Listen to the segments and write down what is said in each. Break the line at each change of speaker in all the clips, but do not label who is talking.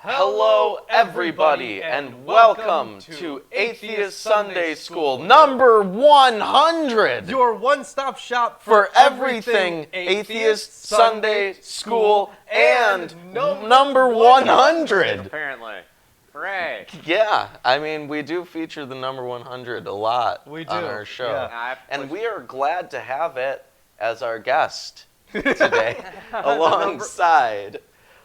Hello, everybody, and welcome to Atheist Sunday School number 100.
Your one-stop shop
for everything Atheist Sunday School and number 100.
Apparently. Hooray.
Yeah, I mean, we do feature the number 100 a lot on our show.
Yeah.
And we are glad to have it as our guest today alongside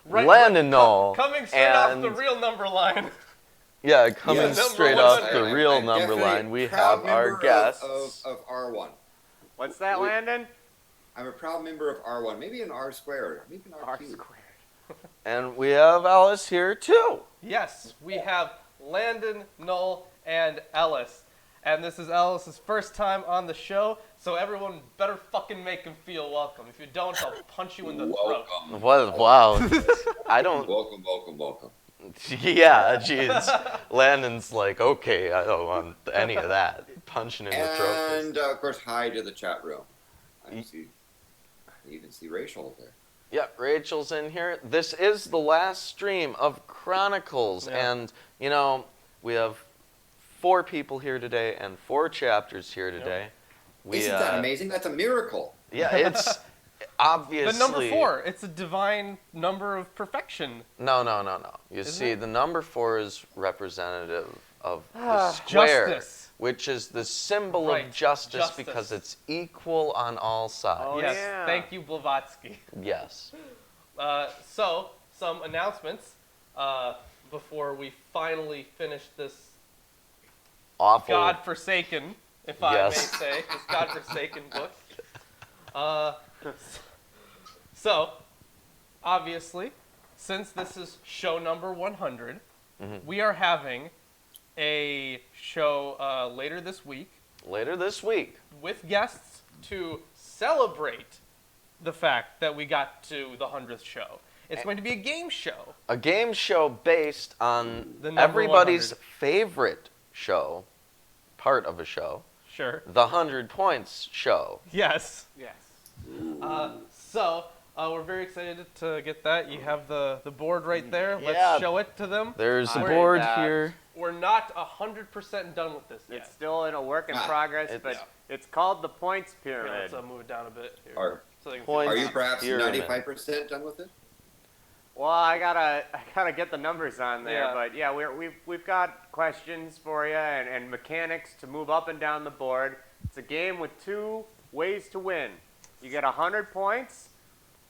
Landon, Noll.
Coming straight off the real number line.
Yeah, coming straight off the real
I'm
number line, we
proud
have our
member
guests.
of R1.
What's that, Landon?
I'm a proud member of R1, maybe an R squared, maybe an R cubed.
And we have Ellis here too.
Yes, we have Landon, Noll, and Ellis. And this is Ellis' first time on the show, so everyone better fucking make him feel welcome. If you don't, I'll punch you in the throat.
Welcome.
What? Wow. I don't.
Welcome.
Yeah, jeez. Landon's like, okay, I don't want any of that. Punching in the throat.
And, of course, hi to the chat room. I even see Rachel there.
Yeah, Rachel's in here. This is the last stream of Chronicles.
Yeah.
And, you know, we have 4 people here today and 4 chapters here today.
Isn't that amazing? That's a miracle.
Yeah, it's obviously...
The number 4, it's a divine number of perfection.
No. You see, the number 4 is representative of the square,
Justice.
which is the symbol of justice because it's equal on all sides.
Oh,
Yes,
yeah.
thank you, Blavatsky.
Yes.
So, some announcements before we finally finish this
Awful.
God-forsaken, if I may
Yes.
say, this God-forsaken book. So, obviously, since this is show number 100, we are having a show later this week
Later this week.
with guests to celebrate the fact that we got to the 100th show. It's going to be a game show.
A game show based on
The number
everybody's
100.
favorite show, part of a show,
Sure.
the 100 Points show.
Yes.
Yes.
So, we're very excited to get that. You have the board right there. Let's
Yeah.
show it to them.
There's a
I
board
read that.
here.
We're not 100% done with this yet.
It's still in a work in progress, but it's called the points
Here,
pyramid.
let's move it down a bit. Here,
Are,
so they can
Points.
are you perhaps
Pyramid.
95% done with it?
Well, I gotta get the numbers on there,
Yeah.
but yeah, we've got questions for you and mechanics to move up and down the board. It's a game with 2 ways to win. You get 100 points,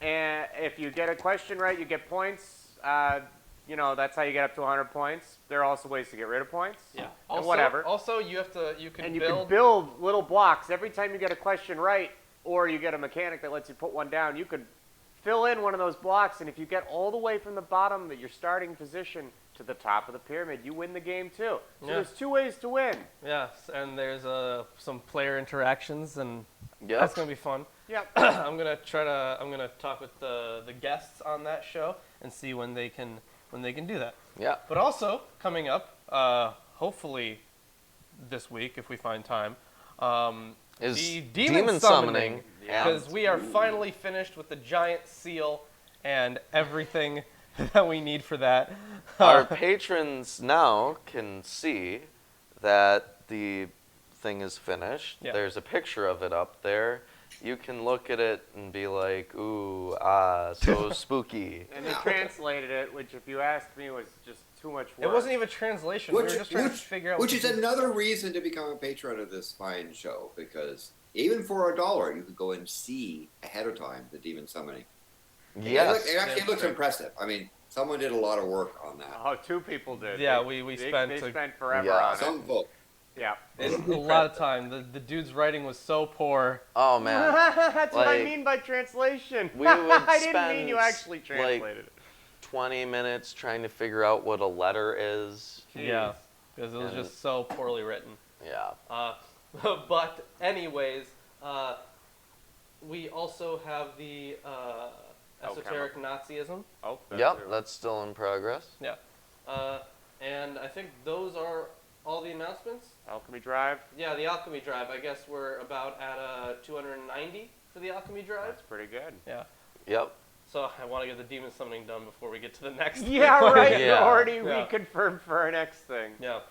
and if you get a question right, you get points. That's how you get up to 100 points. There are also ways to get rid of points.
Yeah.
And
Also,
whatever.
Also, you can
And you
build.
can build little blocks every time you get a question right, or you get a mechanic that lets you put one down. You could fill in one of those blocks, and if you get all the way from the bottom of your starting position to the top of the pyramid, you win the game too. So
Yeah.
there's 2 ways to win.
Yes, and there's some player interactions, and
Yep.
that's gonna be fun.
Yep.
I'm gonna talk with the guests on that show and see when they can do that.
Yeah.
But also coming up, hopefully this week if we find time,
Is
the
demon summoning.
because we are finally finished with the giant seal and everything that we need for that.
Our patrons now can see that the thing is finished.
Yeah.
There's a picture of it up there. You can look at it and be like, ooh, so spooky.
And they translated it, which, if you asked me, was just too much work.
It wasn't even translation. We were just trying to figure out.
Which
what
is
to do.
another reason to become a patron of this fine show, because even for $1, you could go and see ahead of time the demon summoning.
Yes.
It actually looks impressive. I mean, someone did a lot of work on that.
Oh, 2 people did.
Yeah,
They
we spent
They
a-
spent forever
Yeah.
on it.
Some folk.
Yeah.
It's a lot of time. The dude's writing was so poor.
Oh, man.
That's what I
Like,
mean by translation.
we would
I didn't mean you
spend,
actually translated it.
20 minutes trying to figure out what a letter is.
Yeah, because it was
And-
just so poorly written.
Yeah.
But anyways, we also have the esoteric Nazism.
Oh,
Yep, that's still in progress.
Yeah. And I think those are all the announcements.
Alchemy Drive.
Yeah, the Alchemy Drive. I guess we're about at 290 for the Alchemy Drive.
That's pretty good.
Yeah.
Yep.
So I want to get the demon summoning done before we get to the next.
Yeah, right.
Yeah.
Already
Yeah.
reconfirmed for our next thing.
Yeah.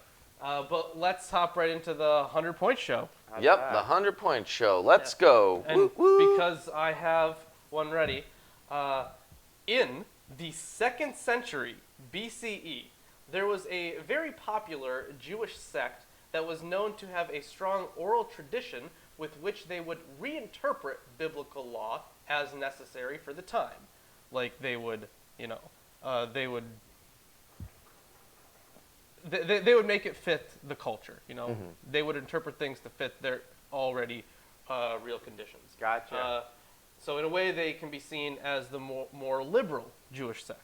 But let's hop right into the 100-point show.
How's
Yep,
that?
the 100-point show. Let's go.
And
Woo, woo.
because I have one ready, in the 2nd century BCE, there was a very popular Jewish sect that was known to have a strong oral tradition with which they would reinterpret biblical law as necessary for the time. Like they would, they would make it fit the culture, They would interpret things to fit their already real conditions.
Gotcha.
So in a way, they can be seen as the more liberal Jewish sect.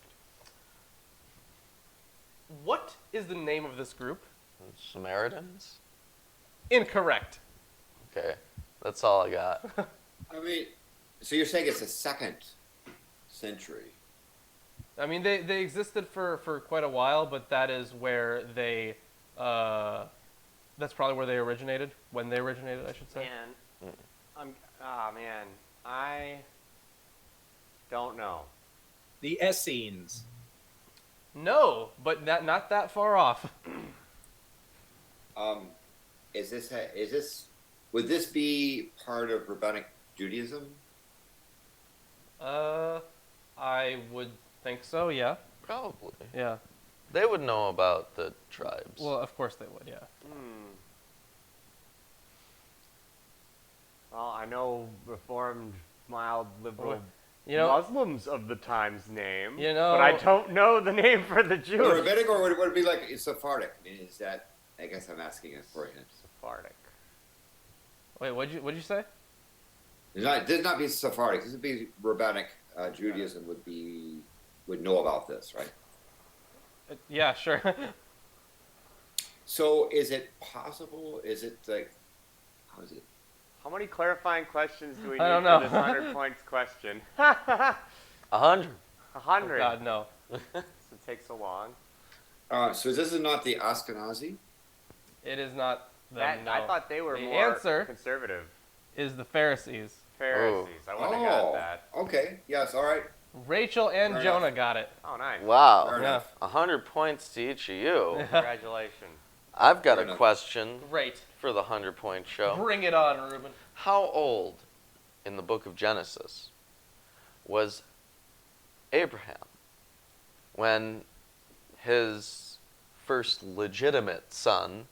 What is the name of this group?
Samaritans?
Incorrect.
Okay, that's all I got.
I mean, so you're saying it's the 2nd century?
I mean, they existed for quite a while, but that is where they, that's probably where they originated, when they originated, I should say.
Man, I don't know.
The Essenes.
No, but not that far off.
Would this be part of Rabbinic Judaism?
I would think so, yeah.
Probably.
Yeah.
They would know about the tribes.
Well, of course they would, yeah.
Well, I know Reformed, mild, liberal Muslims of the time's name, but I don't know the name for the
Well,
Jewish.
Rabbinic, or would it be like Sephardic? I mean, is that? I guess I'm asking it for you.
Sephardic.
Wait, what'd you say?
This not be Sephardic. This would be Rabbinic Judaism. Would know about this, right?
Yeah, sure.
So, is it possible? Is it like? How is it?
How many clarifying questions do we need
I don't
for
know.
this 100 points question?
100.
100.
God, no.
It takes so long.
So this is not the Ashkenazi.
It is not them, no.
I thought they were
The
more
answer
conservative.
is the Pharisees.
Pharisees. I wouldn't have got that.
Okay. Yes. All right.
Rachel and
Fair
Jonah
enough.
got it.
Oh, nice.
Wow.
Fair enough.
100 points to each of you.
Congratulations.
I've got
Fair
a
enough.
question
Great.
for the 100-point show.
Bring it on, Ruben.
How old in the book of Genesis was Abraham when his first legitimate son,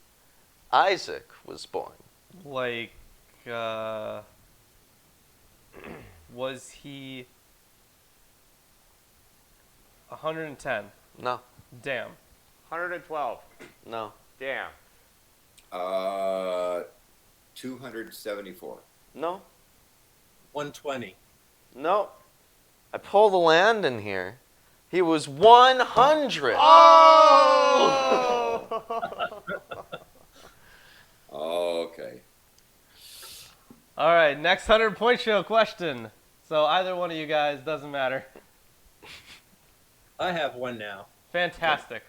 Isaac, was born?
Like, was he 110?
No.
Damn.
112.
No.
Damn.
274.
No.
120.
No. I pulled the Landon here. He was 100.
Oh!
Okay.
All right, next 100-point show question. So either one of you guys, doesn't matter.
I have one now.
Fantastic.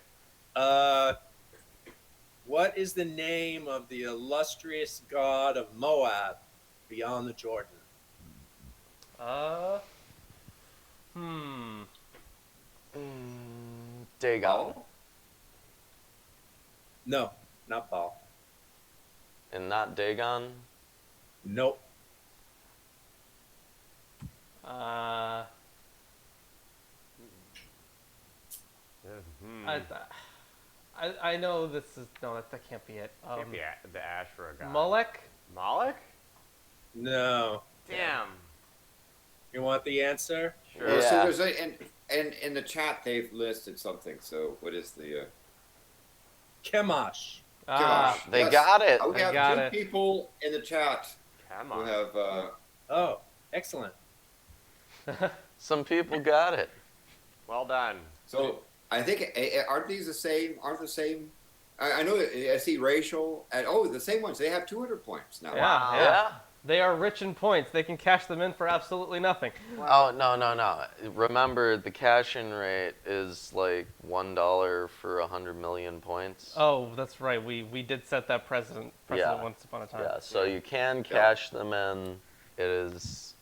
What is the name of the illustrious god of Moab beyond the Jordan?
Dagon.
No, not Baal.
And not Dagon.
Nope.
I know this is no, that can't be it.
Can't be the Asherah god.
Molech.
Moloch?
No.
Damn.
You want the answer?
Sure.
Well,
Yeah.
so there's and in the chat they've listed something. So what is the?
Chemosh.
Ah,
Gosh,
They
yes.
got it.
We
I got
have two
it.
people in the chat
Come
who
on.
have.
Oh, excellent.
Some people got it.
Well done.
So I think aren't these the same? Aren't the same? I know. I see racial. And, the same ones. They have 200 points now.
Yeah, yeah.
Yeah.
They are rich in points. They can cash them in for absolutely nothing.
Oh, no. Remember, the cash-in rate is like $1 for 100 million points.
Oh, that's right. We did set that precedent
Yeah.
once upon a time.
Yeah, so you can cash them in. It is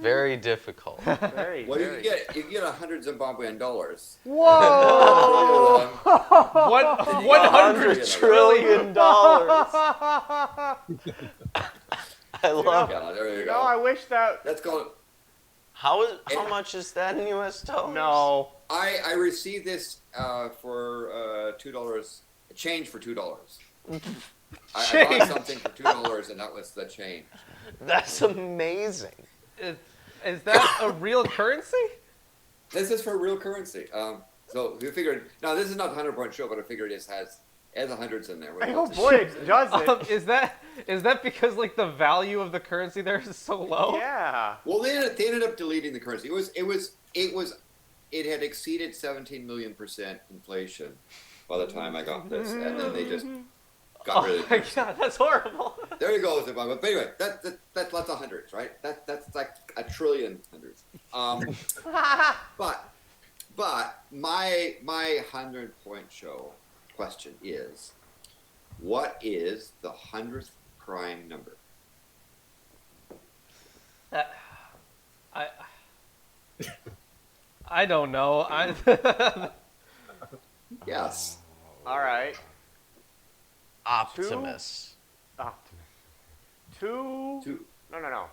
Very difficult.
Very,
Well,
very.
you can get 100 Zimbabwean dollars.
Whoa!
What?
$100 trillion. I love it.
Yeah, there you
You
go.
know, I wish that.
Let's go.
How much is that in U.S. dollars?
No.
I received this for $2, a change for $2. I bought something for $2, and that was the change.
That's amazing.
Is that a real currency?
This is for real currency. So we figured. Now this is not the 100-point show, but I figured it has the hundreds in there.
Oh boy, it does it.
Is that because like the value of the currency there is so low?
Yeah.
Well, they ended up deleting the currency. It had exceeded 17 million% inflation by the time I got this, and then they just got rid of
Oh my
it.
god, that's horrible.
There you go, Zimbabwe. But anyway, that's lots of hundreds, right? That's like a trillion hundreds. But my 100-point show question is, what is the 100th prime number?
I don't know.
Yes.
All right.
Optimus.
Two. No.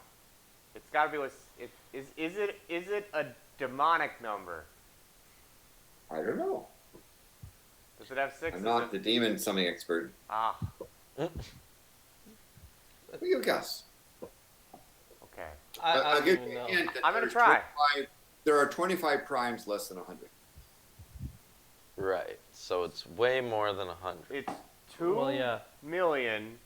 It's got to be with. Is it a demonic number?
I don't know.
Does it have 6?
I'm not the demon something expert.
Ah.
What do you guess?
Okay.
I'll give you
know.
a hint that
I'm gonna
there's
try.
There are 25 primes less than 100.
Right. So it's way more than 100.
It's 2
Well, yeah.
million.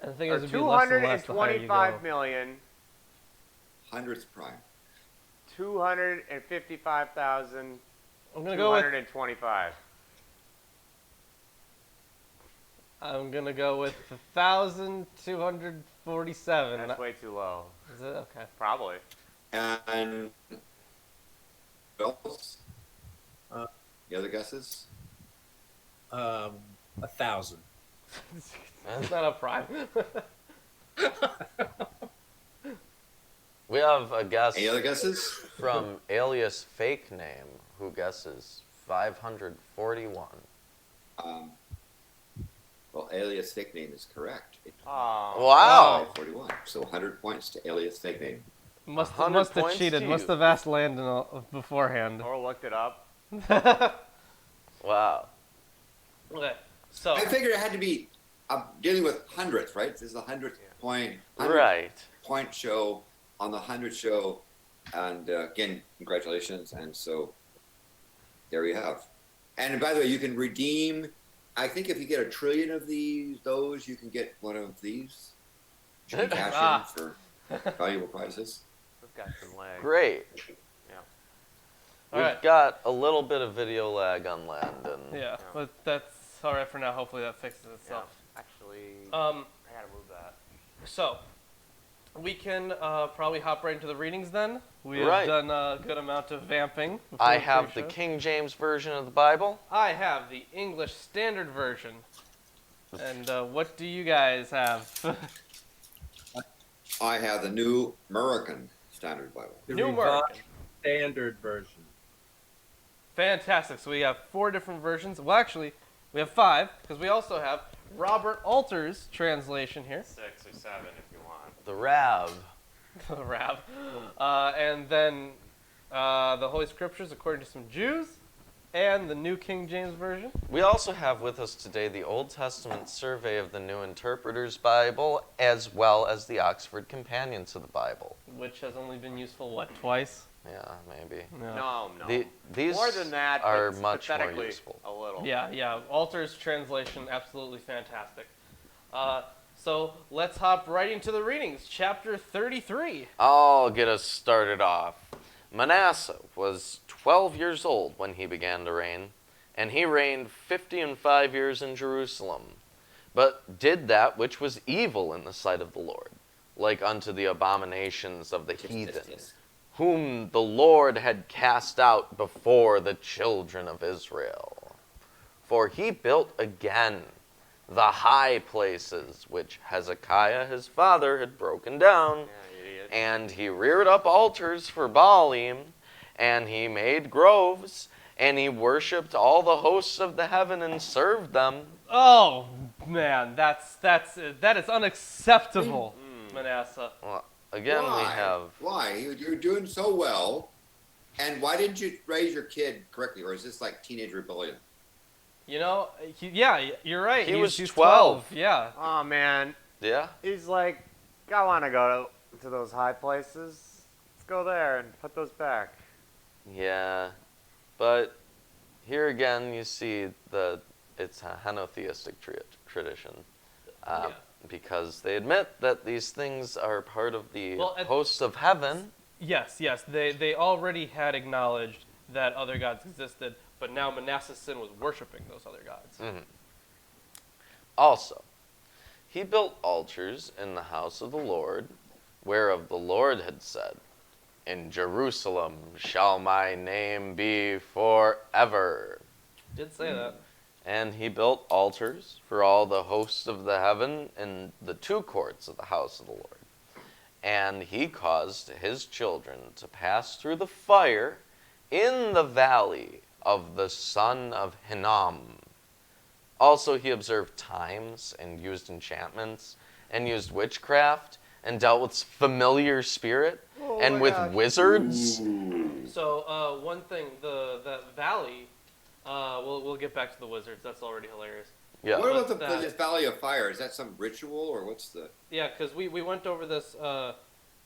I think
Or
it would be less and less the higher you go.
225 million.
100th prime.
255,225.
I'm gonna go with 1,247.
That's way too low.
Is it okay?
Probably.
And what else?
Uh,
The other guesses?
1,000.
It's not a prime.
We have a guess
Any other guesses?
from Alias Fake Name who guesses 541.
Well, Alias Fake Name is correct.
Oh.
Wow.
541. So 100 points to Alias Fake Name.
Must
100
have
points
cheated.
to
Must
you.
have asked Landon beforehand.
Or looked it up.
Wow.
Okay, so
I figured it had to be dealing with hundredths, right? This is the 100th point. 100
Right.
point show on the 100th show. And again, congratulations. And so there you have. And by the way, you can redeem, I think if you get 1 trillion of those, you can get one of these. You can cash in for valuable prizes.
We've got some legs.
Great.
Yeah.
All
We've
right.
got a little bit of video lag on Landon.
Yeah, but that's all right for now. Hopefully that fixes
Yeah.
itself.
Actually, I
Um,
gotta move that.
so we can probably hop right into the readings then. We have
Right.
done a good amount of vamping. before
I
the
have the
pre-show.
King James Version of the Bible.
I have the English Standard Version. And what do you guys have?
I have the New American Standard Bible.
The
New
Revised
American.
Standard Version.
Fantastic. So we have 4 different versions. Well, actually, we have 5 because we also have Robert Alter's translation here.
6 or 7 if you want.
The Rab.
The Rab. And then the Holy Scriptures according to some Jews and the New King James Version.
We also have with us today the Old Testament survey of the New Interpreter's Bible, as well as the Oxford Companion to the Bible.
Which has only been useful, what, twice?
Yeah, maybe.
No.
These
More than that,
are
but
much more
pathetically
useful.
a little.
Yeah. Alter's translation, absolutely fantastic. So let's hop right into the readings. Chapter 33.
I'll get us started off. Manasseh was 12 years old when he began to reign, and he reigned 55 years in Jerusalem, but did that which was evil in the sight of the Lord, like unto the abominations of the heathen,
Yes.
whom the Lord had cast out before the children of Israel. For he built again the high places which Hezekiah his father had broken down,
Yeah, idiot.
and he reared up altars for Baalim, and he made groves, and he worshipped all the hosts of the heaven and served them.
Oh man, that is unacceptable, Manasseh.
Well, again, we have...
Why? You're doing so well, and why didn't you raise your kid correctly, or is this like teenage rebellion?
You know, yeah, you're right.
He's
He's
12.
Yeah.
Oh man,
Yeah?
he's like, I want to go to those high places. Let's go there and put those back.
Yeah. But here again, you see it's a henotheistic tradition.
Yeah.
Because they admit that these things are part of the
Well,
hosts of heaven.
Yes. They already had acknowledged that other gods existed, but now Manasseh's sin was worshiping those other gods.
Mhm. Also, he built altars in the house of the Lord, whereof the Lord had said, "In Jerusalem shall my name be forever."
Did say that.
And he built altars for all the hosts of the heaven in the two courts of the house of the Lord. And he caused his children to pass through the fire in the valley of the son of Hinnom. Also he observed times and used enchantments and used witchcraft and dealt with familiar spirit and with wizards.
So one thing, that valley, we'll get back to the wizards. That's already hilarious.
Yeah.
What about
But,
this Valley of Fire? Is that some ritual, or what's the...
Yeah, because we went over this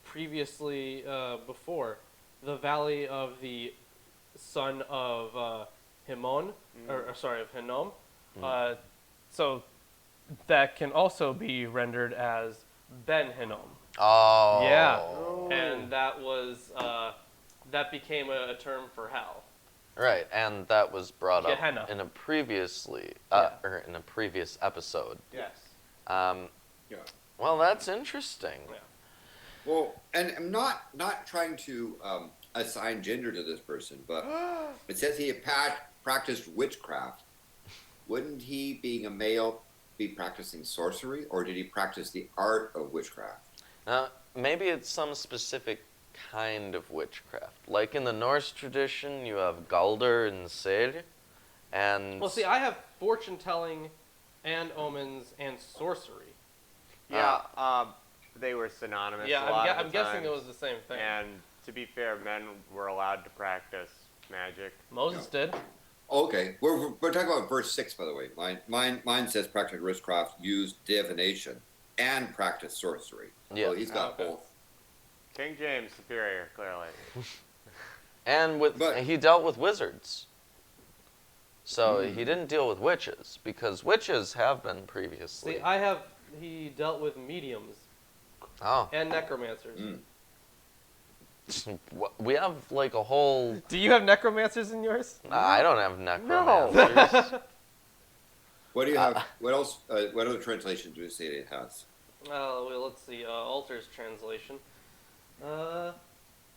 previously before. The valley of the son of Hinnom, of Hinnom. So that can also be rendered as Ben Hinnom.
Oh.
Yeah, and that was that became a term for hell.
Right, and that was brought up
Gehenna.
in a previous episode.
Yes.
Yeah.
Well, that's interesting.
Yeah.
Well, and I'm not trying to assign gender to this person, but it says he practiced witchcraft. Wouldn't he, being a male, be practicing sorcery, or did he practice the art of witchcraft?
Now, maybe it's some specific kind of witchcraft. Like in the Norse tradition, you have Galder and Sel, and...
Well, see, I have fortune telling, and omens, and sorcery.
Yeah, they were synonymous.
Yeah,
a lot
I'm
of the
guessing it
times.
was the same thing.
And to be fair, men were allowed to practice magic.
Moses did.
Okay, we're talking about verse 6, by the way. Mine says practice witchcraft, used divination, and practice sorcery.
Yeah.
So he's got both.
King James superior, clearly.
And he dealt with wizards. So he didn't deal with witches, because witches have been previously.
See, he dealt with mediums
Oh.
and necromancers.
We have like a whole...
Do you have necromancers in yours?
I don't have necromancers.
What do you have? What else? What other translations do you say it has?
Well, let's see. Altars translation.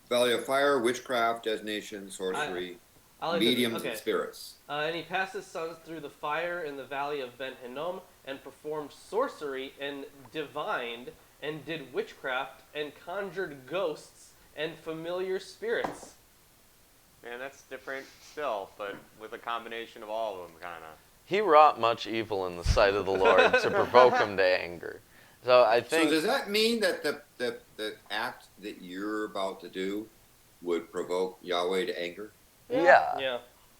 Valley of Fire, witchcraft, divination, sorcery, mediums, and spirits.
And he passed his sons through the fire in the valley of Ben Hinnom, and performed sorcery, and divined, and did witchcraft, and conjured ghosts and familiar spirits.
Man, that's different still, but with a combination of all of them, kind of.
He wrought much evil in the sight of the Lord to provoke him to anger. So I think...
So does that mean that the act that you're about to do would provoke Yahweh to anger?
Yeah.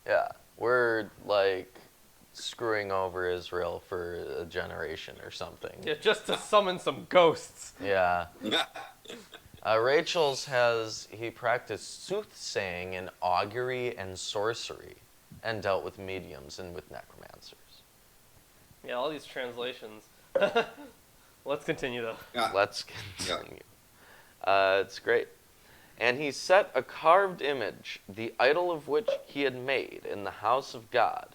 Yeah.
We're like screwing over Israel for a generation or something.
Yeah, just to summon some ghosts.
Yeah. Rachel's he practiced soothsaying and augury and sorcery, and dealt with mediums and with necromancers.
Yeah, all these translations. Let's continue, though.
Yeah.
Let's continue. It's great. And he set a carved image, the idol of which he had made in the house of God,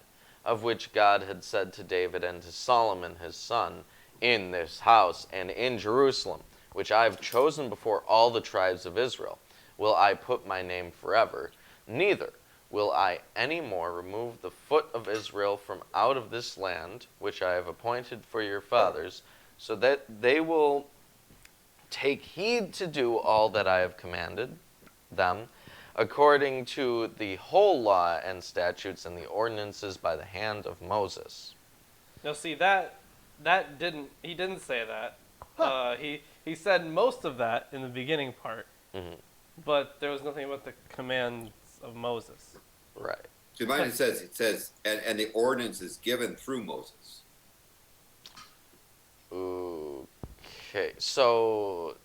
of which God had said to David and to Solomon his son, "In this house and in Jerusalem, which I have chosen before all the tribes of Israel, will I put my name forever. Neither will I any more remove the foot of Israel from out of this land, which I have appointed for your fathers, so that they will take heed to do all that I have commanded them, according to the whole law and statutes and the ordinances by the hand of Moses.
Now, see, he didn't say that. He said most of that in the beginning part, but there was nothing about the commands of Moses.
Right.
So mine it says, and the ordinance is given through Moses.
Okay, so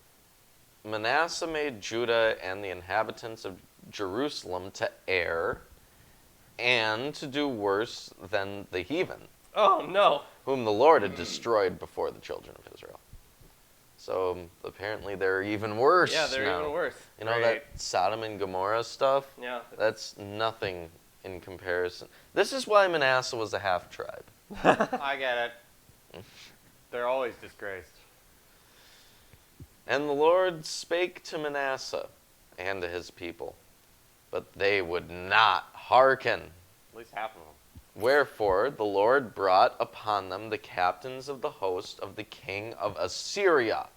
Manasseh made Judah and the inhabitants of Jerusalem to err and to do worse than the heathen,
Oh, no.
whom the Lord had destroyed before the children of Israel. So apparently they're even worse.
Yeah, they're
now.
even worse.
You know,
Right.
that Sodom and Gomorrah stuff?
Yeah.
That's nothing in comparison. This is why Manasseh was a half tribe.
I get it. They're always disgraced.
And the Lord spake to Manasseh and to his people, but they would not hearken.
At least half of them.
Wherefore the Lord brought upon them the captains of the host of the king of Assyria,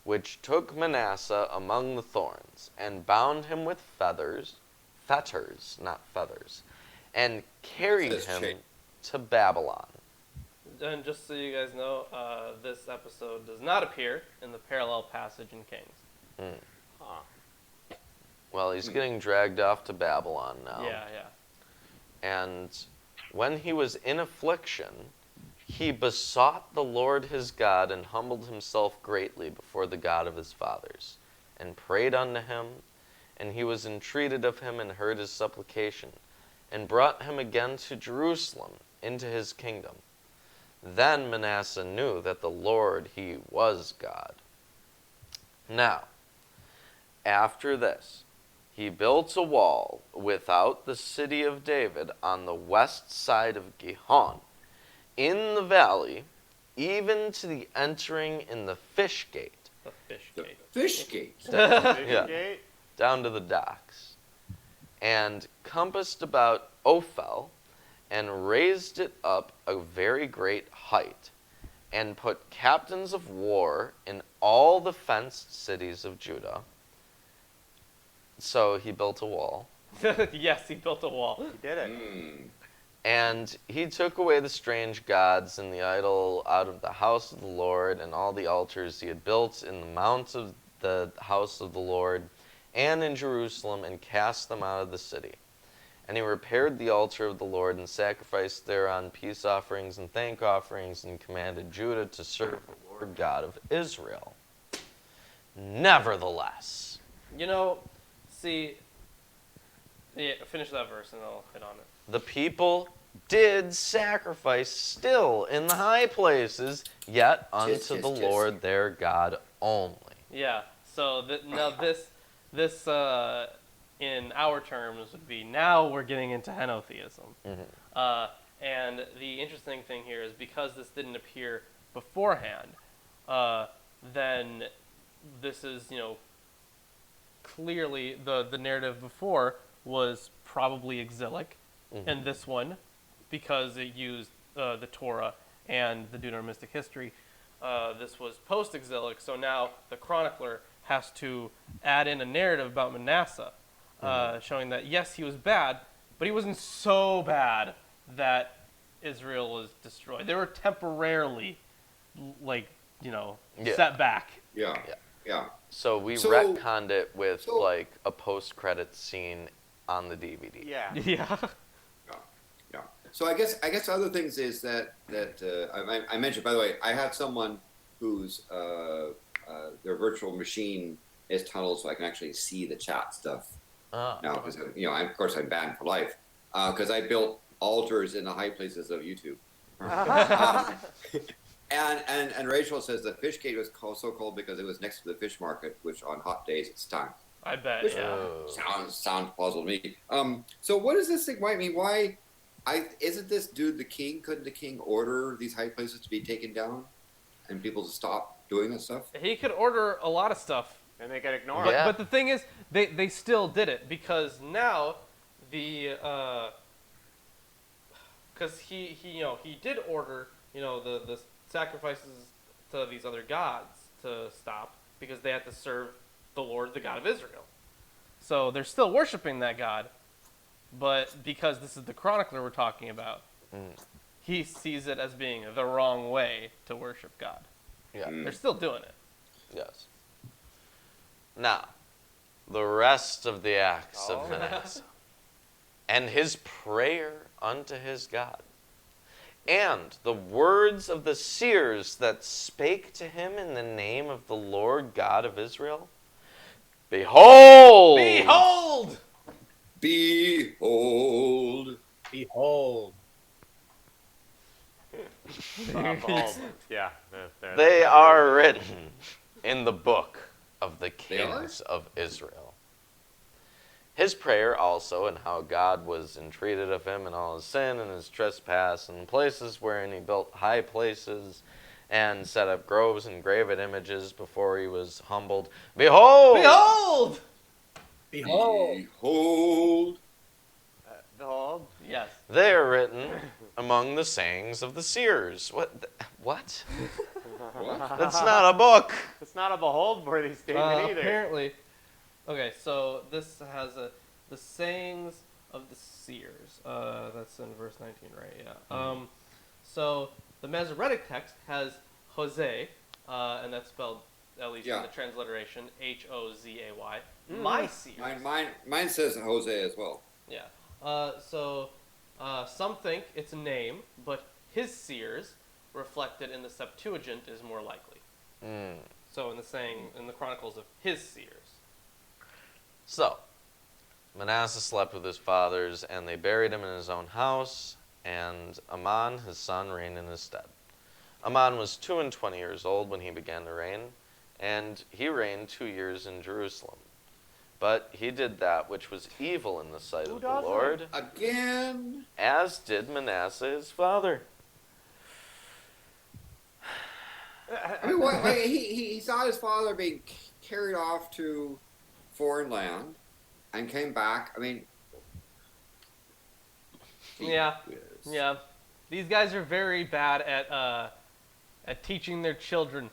which took Manasseh among the thorns, and bound him with fetters, not feathers, and carried
Says
him
chain.
to Babylon.
And just so you guys know, this episode does not appear in the parallel passage in Kings.
Huh.
Well, he's getting dragged off to Babylon now.
Yeah.
And when he was in affliction, he besought the Lord his God and humbled himself greatly before the God of his fathers, and prayed unto him, and he was entreated of him and heard his supplication, and brought him again to Jerusalem into his kingdom. Then Manasseh knew that the Lord, he was God. Now, after this, he built a wall without the city of David on the west side of Gihon, in the valley, even to the entering in the fish gate,
The fish
The
gate.
fish gate.
Yeah.
Gate?
down to the docks, and compassed about Ophel, and raised it up a very great height, and put captains of war in all the fenced cities of Judah. So he built a wall.
Yes, he built a wall.
He did it.
And he took away the strange gods and the idol out of the house of the Lord, and all the altars he had built in the mounts of the house of the Lord, and in Jerusalem, and cast them out of the city. And he repaired the altar of the Lord, and sacrificed thereon peace offerings and thank offerings, and commanded Judah to serve the Lord God of Israel. Nevertheless,
You know, see, yeah, finish that verse and I'll hit on it.
the people did sacrifice still in the high places, yet unto
Tis,
the
tis.
Lord their God only.
Yeah. So now this in our terms would be, now we're getting into henotheism. And the interesting thing here is, because this didn't appear beforehand, then this is, clearly the narrative before was probably exilic, and this one, because it used the Torah and the Deuteronomistic history, this was post-exilic. So now the chronicler has to add in a narrative about Manasseh, showing that yes, he was bad, but he wasn't so bad that Israel was destroyed. They were temporarily, set back.
Yeah.
So we
So-
retconned it with
so-
like a post-credit scene on the DVD.
Yeah.
Yeah.
Yeah. So I guess other things is that I mentioned. By the way, I have someone whose their virtual machine is tunneled, so I can actually see the chat stuff
Ah.
now. Because of course I'm banned for life because I built altars in the high places of YouTube. And Rachel says the fish gate was so called because it was next to the fish market, which on hot days it stunk.
I bet.
Which
Yeah.
sounds plausible to me. So what does this thing? Why? Isn't this dude the king? Couldn't the king order these high places to be taken down, and people to stop doing this stuff?
He could order a lot of stuff,
And they get ignored.
but,
Yeah.
but the thing is, they still did it, because now because he did order the sacrifices to these other gods to stop, because they had to serve the Lord, the God of Israel. So they're still worshiping that God, but because this is the chronicler we're talking about, he sees it as being the wrong way to worship God.
Yeah.
They're still doing it.
Yes. Now, the rest of the acts of Manasseh, and his prayer unto his God, and the words of the seers that spake to him in the name of the Lord God of Israel. Behold!
Behold!
Behold.
Behold.
Behold. Yeah.
They are written in the book of the
They are?
kings of Israel. His prayer also, and how God was entreated of him, and all his sin and his trespass, and places wherein he built high places, and set up groves and graven images before he was humbled. Behold!
Behold!
Behold.
Behold.
Behold.
Yes.
They are written among the sayings of the seers. What?
What?
That's not a book.
It's not a behold-worthy statement either.
Apparently. Okay, so this has the sayings of the seers. That's in verse 19, right? Yeah. So the Masoretic text has Jose, and that's spelled, at least in
Yeah.
the transliteration, Hozay. My seers.
Mine says Jose as well.
Yeah. So some think it's a name, but his seers, reflected in the Septuagint, is more likely. So in the Chronicles of his seers.
So, Manasseh slept with his fathers, and they buried him in his own house, and Amon, his son, reigned in his stead. Amon was 22 years old when he began to reign, and he reigned 2 years in Jerusalem. But he did that which was evil in the sight
Who
of the
doesn't?
Lord,
Again.
as did Manasseh his father.
I mean, what, like, he saw his father being carried off to foreign land and came back. I mean,
Yeah.
yes.
Yeah. These guys are very bad at teaching their children.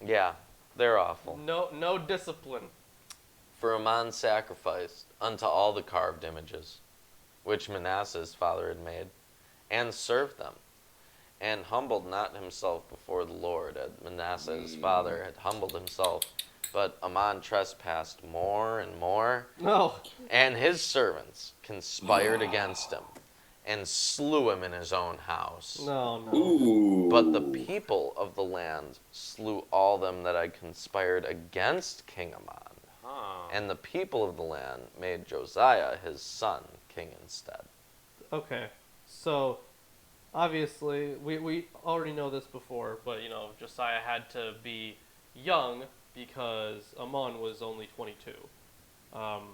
Yeah, they're awful.
No discipline.
For Amon sacrificed unto all the carved images, which Manasseh his father had made, and served them, and humbled not himself before the Lord, as Manasseh his father had humbled himself. But Amon trespassed more and more,
No.
and his servants conspired against him, and slew him in his own house.
No.
Ooh.
But the people of the land slew all them that had conspired against King Amon. And the people of the land made Josiah his son king instead.
Okay. So, obviously, we already know this before, but, Josiah had to be young because Amon was only 22. And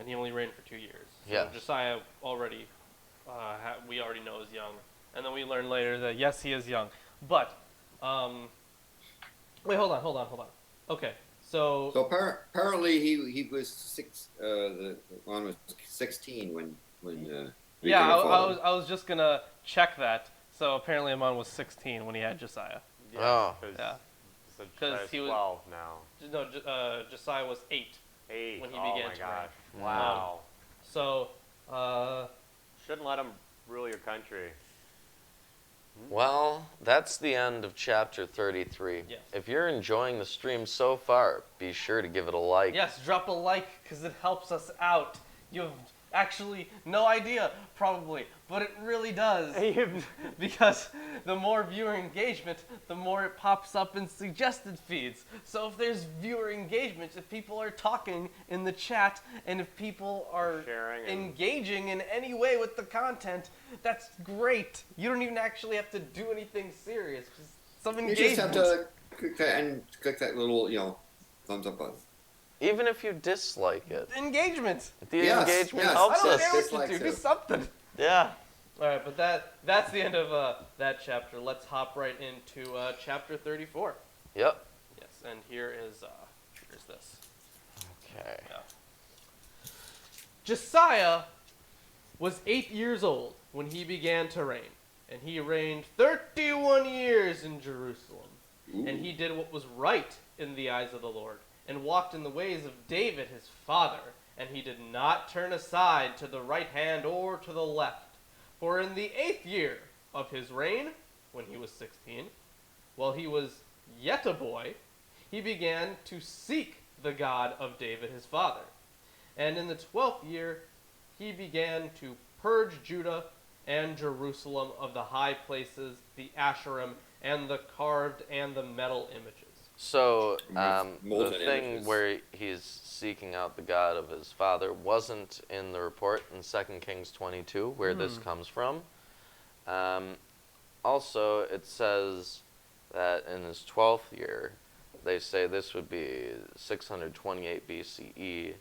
he only reigned for 2 years. So
Yes.
Josiah already, we already know is young. And then we learn later that, yes, he is young. But, wait, hold on. Okay, so
apparently he was the one was 16 when
yeah,
became a father.
I was just gonna check that. So apparently Amon was 16 when he had Josiah.
Oh.
Yeah.
So
'Cause
Josiah's
he was-
12 now.
No, Josiah was 8
8.
when he
Oh
began
my
to
gosh.
reign.
Wow.
So,
Shouldn't let him rule your country.
Well, that's the end of chapter 33.
Yes.
If you're enjoying the stream so far, be sure to give it a like.
yes, drop a like because it helps us out. You have actually no idea, probably, but it really does. Because the more viewer engagement, the more it pops up in suggested feeds. So if there's viewer engagement, if people are talking in the chat, and if people are
Sharing and-
engaging in any way with the content, that's great. You don't even actually have to do anything serious. Just some
You
engagement.
just have to click that little thumbs up button.
Even if you dislike it,
Engagement.
the
Yes,
engagement
yes.
I
helps
don't
us.
care what
Dislike
you do.
too.
Do something.
Yeah.
All right, but that's the end of that chapter. Let's hop right into chapter 34.
Yep.
Yes, and here's this.
Okay.
Josiah was 8 years old when he began to reign, and he reigned 31 years in Jerusalem. And he did what was right in the eyes of the Lord, and walked in the ways of David his father, and he did not turn aside to the right hand or to the left. For in the 8th year of his reign, when he was 16, while he was yet a boy, he began to seek the God of David his father. And in the 12th year, he began to purge Judah and Jerusalem of the high places, the Asherim, and the carved and the metal images.
So the
Molten
thing
images.
where he's seeking out the God of his father wasn't in the report in 2 Kings 22, where this comes from. Also, it says that in his 12th year, they say this would be 628 BCE,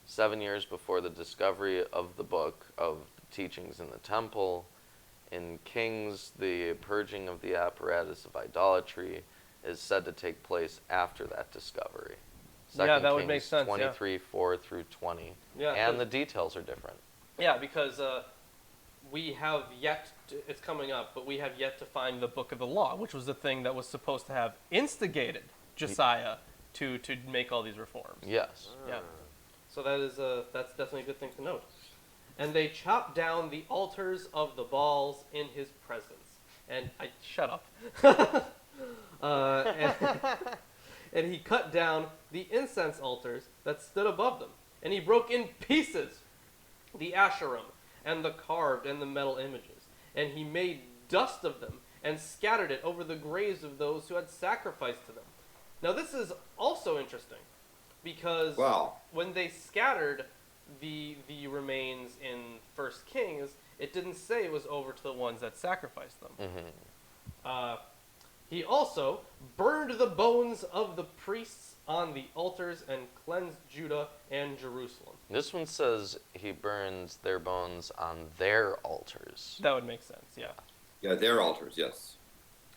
7 years before the discovery of the book of the teachings in the temple. In Kings, the purging of the apparatus of idolatry is said to take place after that discovery.
Yeah, that would make sense, yeah.
23, 4 through 20.
Yeah,
And the details are different.
Yeah, because we have yet to, it's coming up, but we have yet to find the Book of the Law, which was the thing that was supposed to have instigated Josiah to make all these reforms.
Yes.
Yeah. So that's definitely a good thing to note. And they chopped down the altars of the Baals in his presence. And shut up. And he cut down the incense altars that stood above them. And he broke in pieces the Asherim and the carved and the metal images. And he made dust of them and scattered it over the graves of those who had sacrificed to them. Now this is also interesting because
Wow.
when they scattered the remains in 1 Kings, it didn't say it was over to the ones that sacrificed them. He also burned the bones of the priests on the altars and cleansed Judah and Jerusalem.
This one says he burns their bones on their altars.
That would make sense, yeah.
Yeah, their altars, yes.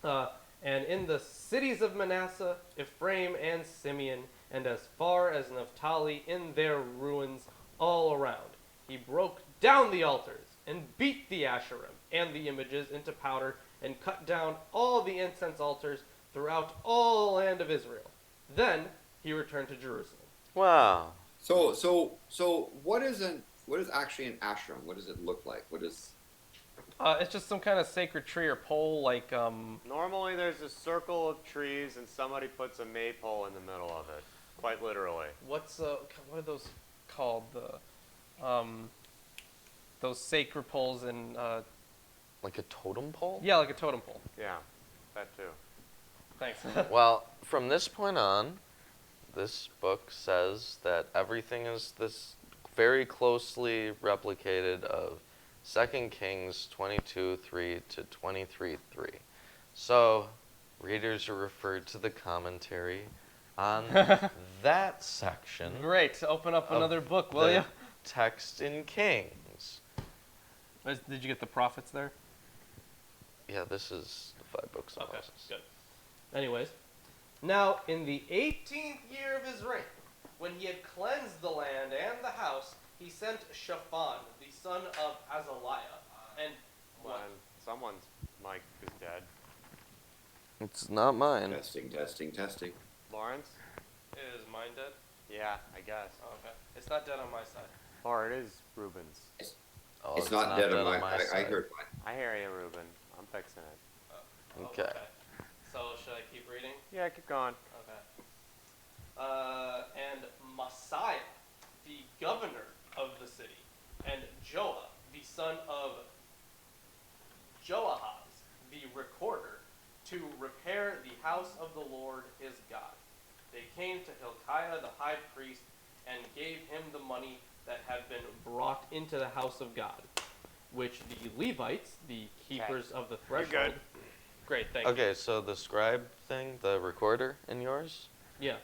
And in the cities of Manasseh, Ephraim, and Simeon, and as far as Naphtali, in their ruins all around, he broke down the altars and beat the Asherim and the images into powder and cut down all the incense altars throughout all the land of Israel. Then he returned to Jerusalem.
Wow.
So what is actually an ashram? What does it look like? What is?
It's just some kind of sacred tree or pole, like
Normally there's a circle of trees and somebody puts a maypole in the middle of it. Quite literally.
what are those called? Those sacred poles in
Like a totem pole?
yeah, like a totem pole.
Yeah, that too.
Thanks.
Well, from this point on, this book says that everything is this very closely replicated of 2 Kings 22:3 to 23:3. So, readers are referred to the commentary on that section.
Great. Open up
of
another book, will
the
you?
Text in Kings.
Did you get the prophets there?
Yeah, this is the 5 books of
Okay,
Moses.
good. Anyways, now in the 18th year of his reign, when he had cleansed the land and the house, he sent Shaphan, the son of Azaliah, and what?
When someone's mic is dead.
It's not mine.
Testing.
Lawrence?
Is mine dead?
Yeah, I guess.
Oh, okay. It's not dead on my side.
Or it is Ruben's.
Oh,
It's not dead on my. I
side.
heard mine.
I hear you, Ruben. I'm fixing it.
Oh,
Okay.
So should I keep reading?
Yeah, keep going.
Okay. And Messiah, the governor of the city, and Joah, the son of Joahaz, the recorder, to repair the house of the Lord his God. They came to Hilkiah the high priest and gave him the money that had been brought into the house of God, which the Levites, the keepers of the
You're
threshold.
good.
Great, thank you.
Okay, so the scribe thing, the recorder in yours,
Yeah.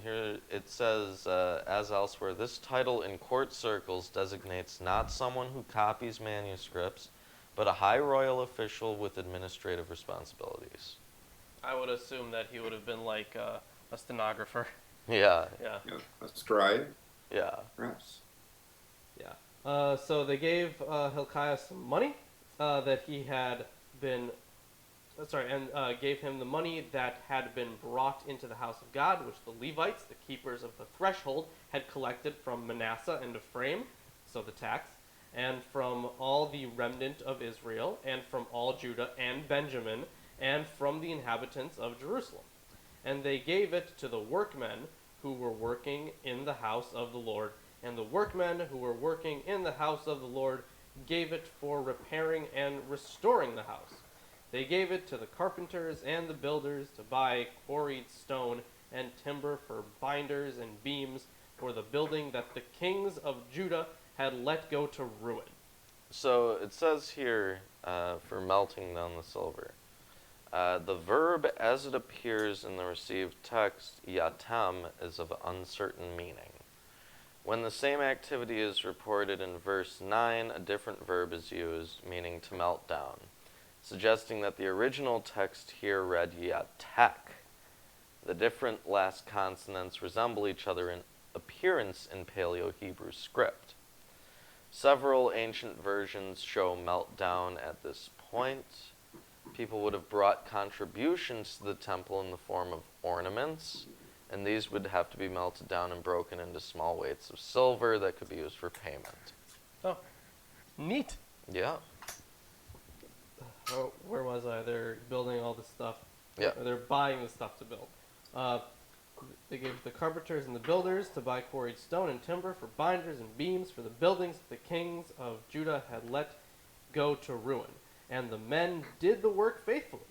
here it says, as elsewhere, this title in court circles designates not someone who copies manuscripts, but a high royal official with administrative responsibilities.
I would assume that he would have been like a stenographer.
Yeah,
Yeah.
Yeah, a scribe,
yeah.
perhaps.
Yeah. So they gave Hilkiah some money that he had been gave him the money that had been brought into the house of God, which the Levites, the keepers of the threshold, had collected from Manasseh and Ephraim, so the tax, and from all the remnant of Israel, and from all Judah and Benjamin, and from the inhabitants of Jerusalem. And they gave it to the workmen who were working in the house of the Lord, and the workmen who were working in the house of the Lord gave it for repairing and restoring the house. They gave it to the carpenters and the builders to buy quarried stone and timber for binders and beams for the building that the kings of Judah had let go to ruin.
So it says here for melting down the silver. The verb as it appears in the received text, yatam, is of uncertain meaning. When the same activity is reported in verse 9, a different verb is used, meaning to melt down, suggesting that the original text here read yatek. The different last consonants resemble each other in appearance in Paleo-Hebrew script. Several ancient versions show meltdown at this point. People would have brought contributions to the temple in the form of ornaments, and these would have to be melted down and broken into small weights of silver that could be used for payment.
Oh, neat.
Yeah.
Oh, where was I? They're building all this stuff.
Yeah.
Or they're buying the stuff to build. They gave the carpenters and the builders to buy quarried stone and timber for binders and beams for the buildings that the kings of Judah had let go to ruin. And the men did the work faithfully.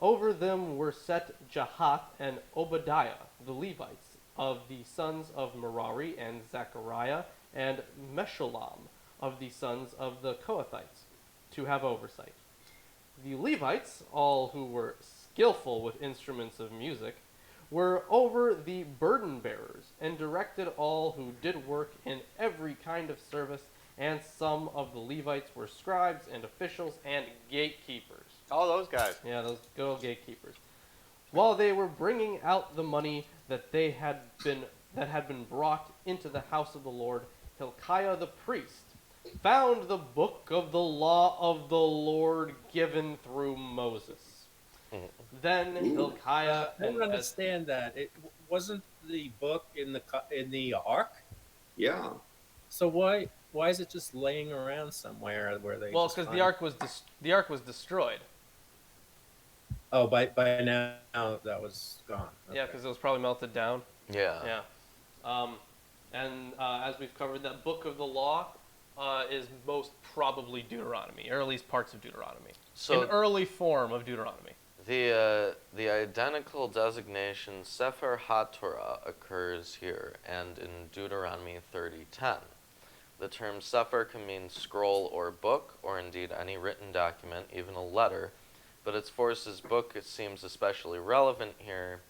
Over them were set Jahath and Obadiah, the Levites, of the sons of Merari, and Zechariah, and Meshullam, of the sons of the Kohathites, to have oversight. The Levites, all who were skillful with instruments of music, were over the burden bearers, and directed all who did work in every kind of service, and some of the Levites were scribes and officials and gatekeepers.
All those guys.
Yeah, those good old gatekeepers. While they were bringing out the money that had been brought into the house of the Lord, Hilkiah the priest found the book of the law of the Lord given through Moses. Then Hilkiah
I don't understand that. It wasn't the book in the ark.
Yeah.
So why is it just laying around somewhere where they?
Well,
just
because
find
the ark was destroyed.
Oh, by now that was gone.
Yeah, because it was probably melted down.
Yeah.
Yeah. As we've covered, that book of the law is most probably Deuteronomy, or at least parts of Deuteronomy.
So
an early form of Deuteronomy.
the identical designation Sefer HaTorah occurs here and in Deuteronomy 30:10. The term Sefer can mean scroll or book, or indeed any written document, even a letter, but its force as book seems especially relevant here.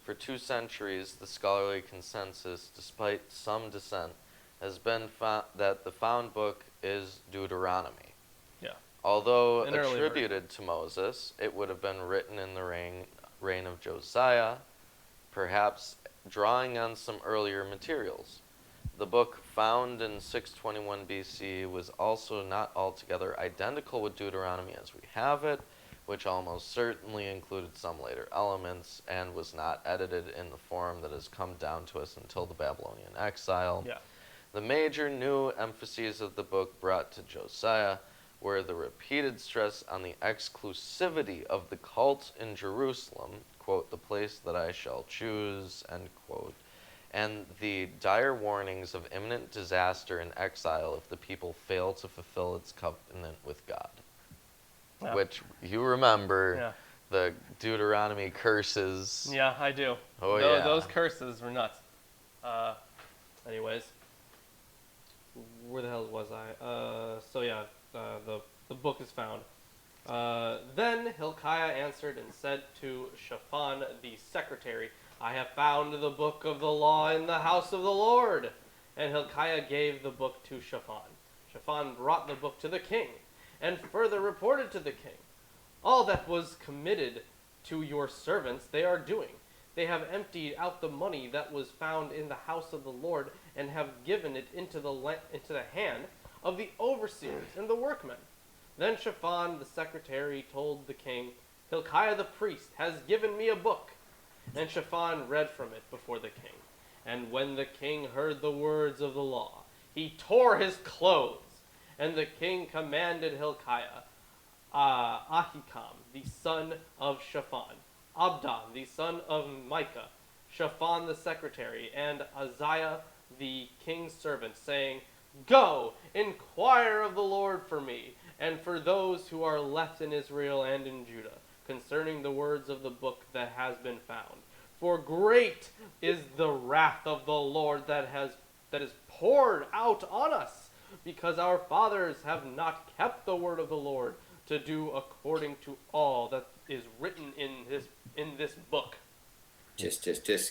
For 2 centuries, the scholarly consensus, despite some dissent, has been that the found book is Deuteronomy.
Yeah.
Although
An early
attributed to Moses, it would have been written in the reign of Josiah, perhaps drawing on some earlier materials. The book found in 621 BC was also not altogether identical with Deuteronomy as we have it, which almost certainly included some later elements and was not edited in the form that has come down to us until the Babylonian exile.
Yeah.
The major new emphases of the book brought to Josiah were the repeated stress on the exclusivity of the cult in Jerusalem, quote, the place that I shall choose, end quote, and the dire warnings of imminent disaster and exile if the people fail to fulfill its covenant with God.
Yeah.
Which you remember,
Yeah.
the Deuteronomy curses.
Yeah, I do.
Oh, yeah.
Those curses were nuts. Anyways, where the hell was I? The book is found. Then Hilkiah answered and said to Shaphan the secretary, I have found the book of the law in the house of the Lord. And Hilkiah gave the book to Shaphan. Shaphan brought the book to the king, and further reported to the king, all that was committed to your servants they are doing. They have emptied out the money that was found in the house of the Lord, and have given it into the hand of the overseers and the workmen. Then Shaphan the secretary told the king, Hilkiah the priest has given me a book. And Shaphan read from it before the king. And when the king heard the words of the law, he tore his clothes. And the king commanded Hilkiah, Ahikam, the son of Shaphan, Abdon, the son of Micah, Shaphan the secretary, and Uzziah the king's servant, saying, Go, inquire of the Lord for me, and for those who are left in Israel and in Judah, concerning the words of the book that has been found. For great is the wrath of the Lord that is poured out on us, because our fathers have not kept the word of the Lord to do according to all that is written in this book.
Tisk.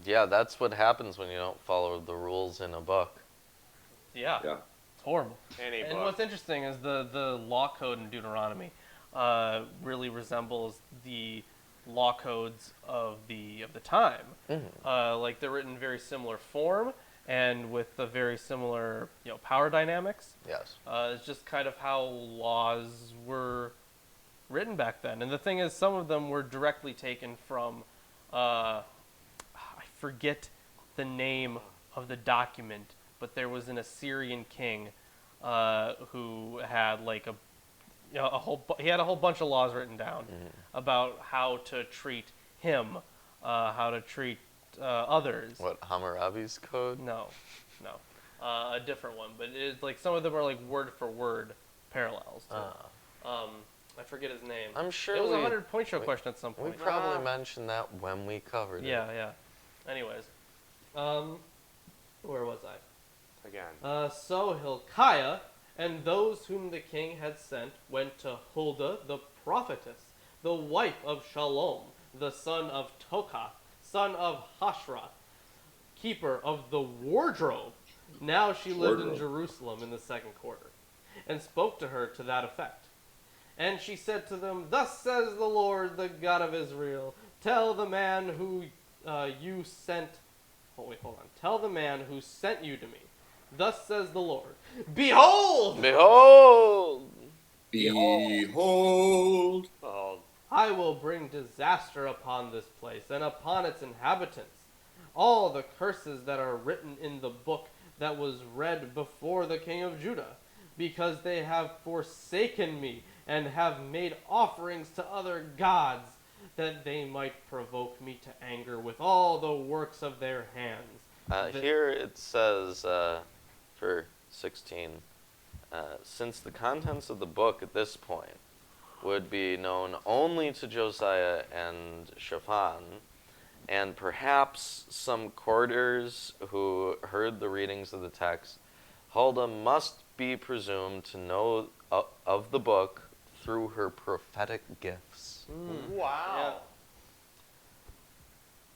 Yeah, that's what happens when you don't follow the rules in a book.
Yeah.
Yeah.
It's horrible.
Any
And
book.
what's interesting is the law code in Deuteronomy really resembles the law codes of the time. Like they're written in very similar form and with a very similar power dynamics.
Yes.
It's just kind of how laws were written back then. And the thing is, some of them were directly taken from I forget the name of the document, but there was an Assyrian king who had like he had a whole bunch of laws written down about how to treat him, how to treat others.
What, Hammurabi's code?
No, a different one. But it's like some of them are like word for word parallels. I forget his name.
I'm sure
it was a
we-
100-point show question at some
We
point.
probably mentioned that when we covered it.
Yeah. Anyways, where was I?
Again.
So Hilkiah and those whom the king had sent went to Huldah the prophetess, the wife of Shalom, the son of Tokath, son of Hashra, keeper of the wardrobe. Now she lived in Jerusalem in the second quarter, and spoke to her to that effect. And she said to them, Thus says the Lord, the God of Israel, tell the man who you sent... Oh, wait, hold on. Tell the man who sent you to me. Thus says the Lord, Behold!
Behold!
Behold.
Oh,
I will bring disaster upon this place and upon its inhabitants. All the curses that are written in the book that was read before the king of Judah, because they have forsaken me and have made offerings to other gods, that they might provoke me to anger with all the works of their hands.
Here it says, for 16, since the contents of the book at this point would be known only to Josiah and Shaphan, and perhaps some courtiers who heard the readings of the text, Huldah must be presumed to know of the book through her prophetic gifts.
wow.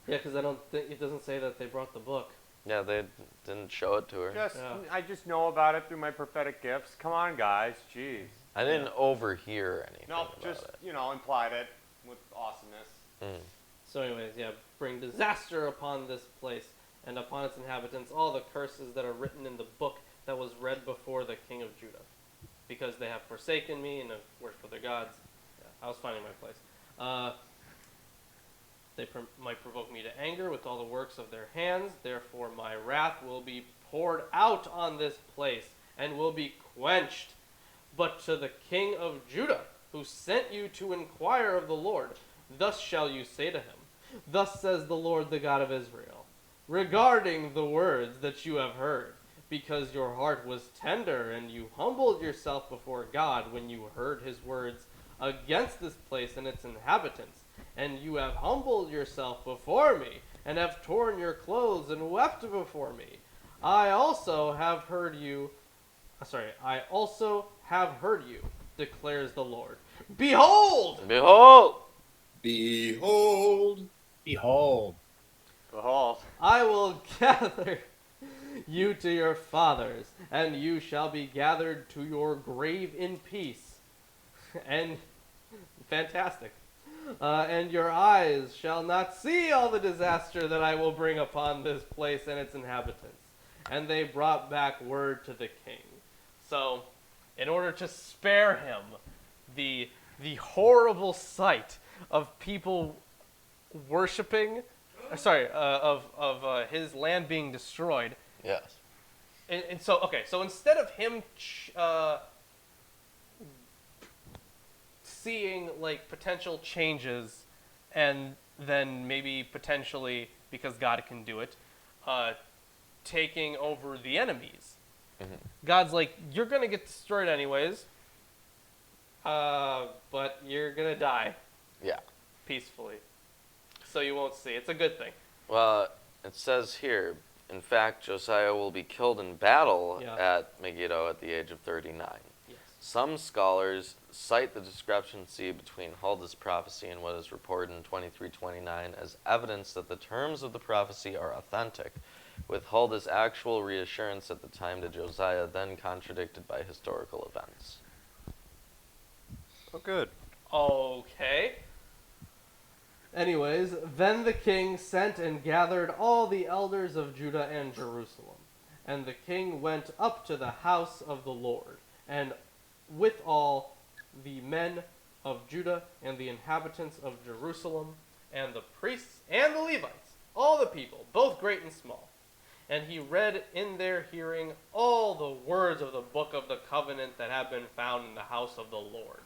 Yeah, because I don't think it doesn't say that they brought the book.
Yeah, they didn't show it to her.
Yeah.
I just know about it through my prophetic gifts. Come on, guys. Jeez.
I didn't overhear anything
Nope,
about
just,
it.
implied it with awesomeness.
So anyways, bring disaster upon this place and upon its inhabitants all the curses that are written in the book that was read before the king of Judah, because they have forsaken me and have worshipped other gods. Yeah, I was finding my place. They might provoke me to anger with all the works of their hands. Therefore my wrath will be poured out on this place and will be quenched. But to the king of Judah, who sent you to inquire of the Lord, thus shall you say to him, Thus says the Lord, the God of Israel, regarding the words that you have heard, because your heart was tender and you humbled yourself before God when you heard his words against this place and its inhabitants, and you have humbled yourself before me, and have torn your clothes and wept before me. I also have heard you, declares the Lord. Behold!
Behold!
Behold.
Behold.
Behold.
I will gather you to your fathers, and you shall be gathered to your grave in peace. And fantastic. And your eyes shall not see all the disaster that I will bring upon this place and its inhabitants. And they brought back word to the king. So, in order to spare him the the horrible sight of people worshiping, of his land being destroyed.
Yes.
And so, okay, so instead of him seeing like potential changes, and then maybe potentially, because God can do it, taking over the enemies, God's like, you're gonna get destroyed anyways, but you're gonna die
Yeah.
peacefully, so you won't see. It's a good thing.
Well, it says here, in fact, Josiah will be killed in battle
Yeah.
at Megiddo at the age of 39.
Yes.
Some scholars cite the discrepancy between Hulda's prophecy and what is reported in 23:29 as evidence that the terms of the prophecy are authentic, with Hulda's actual reassurance at the time to Josiah then contradicted by historical events.
Oh, good.
Okay. Anyways, then the king sent and gathered all the elders of Judah and Jerusalem. And the king went up to the house of the Lord, and with all the men of Judah and the inhabitants of Jerusalem, and the priests and the Levites, all the people, both great and small. And he read in their hearing all the words of the book of the covenant that had been found in the house of the Lord.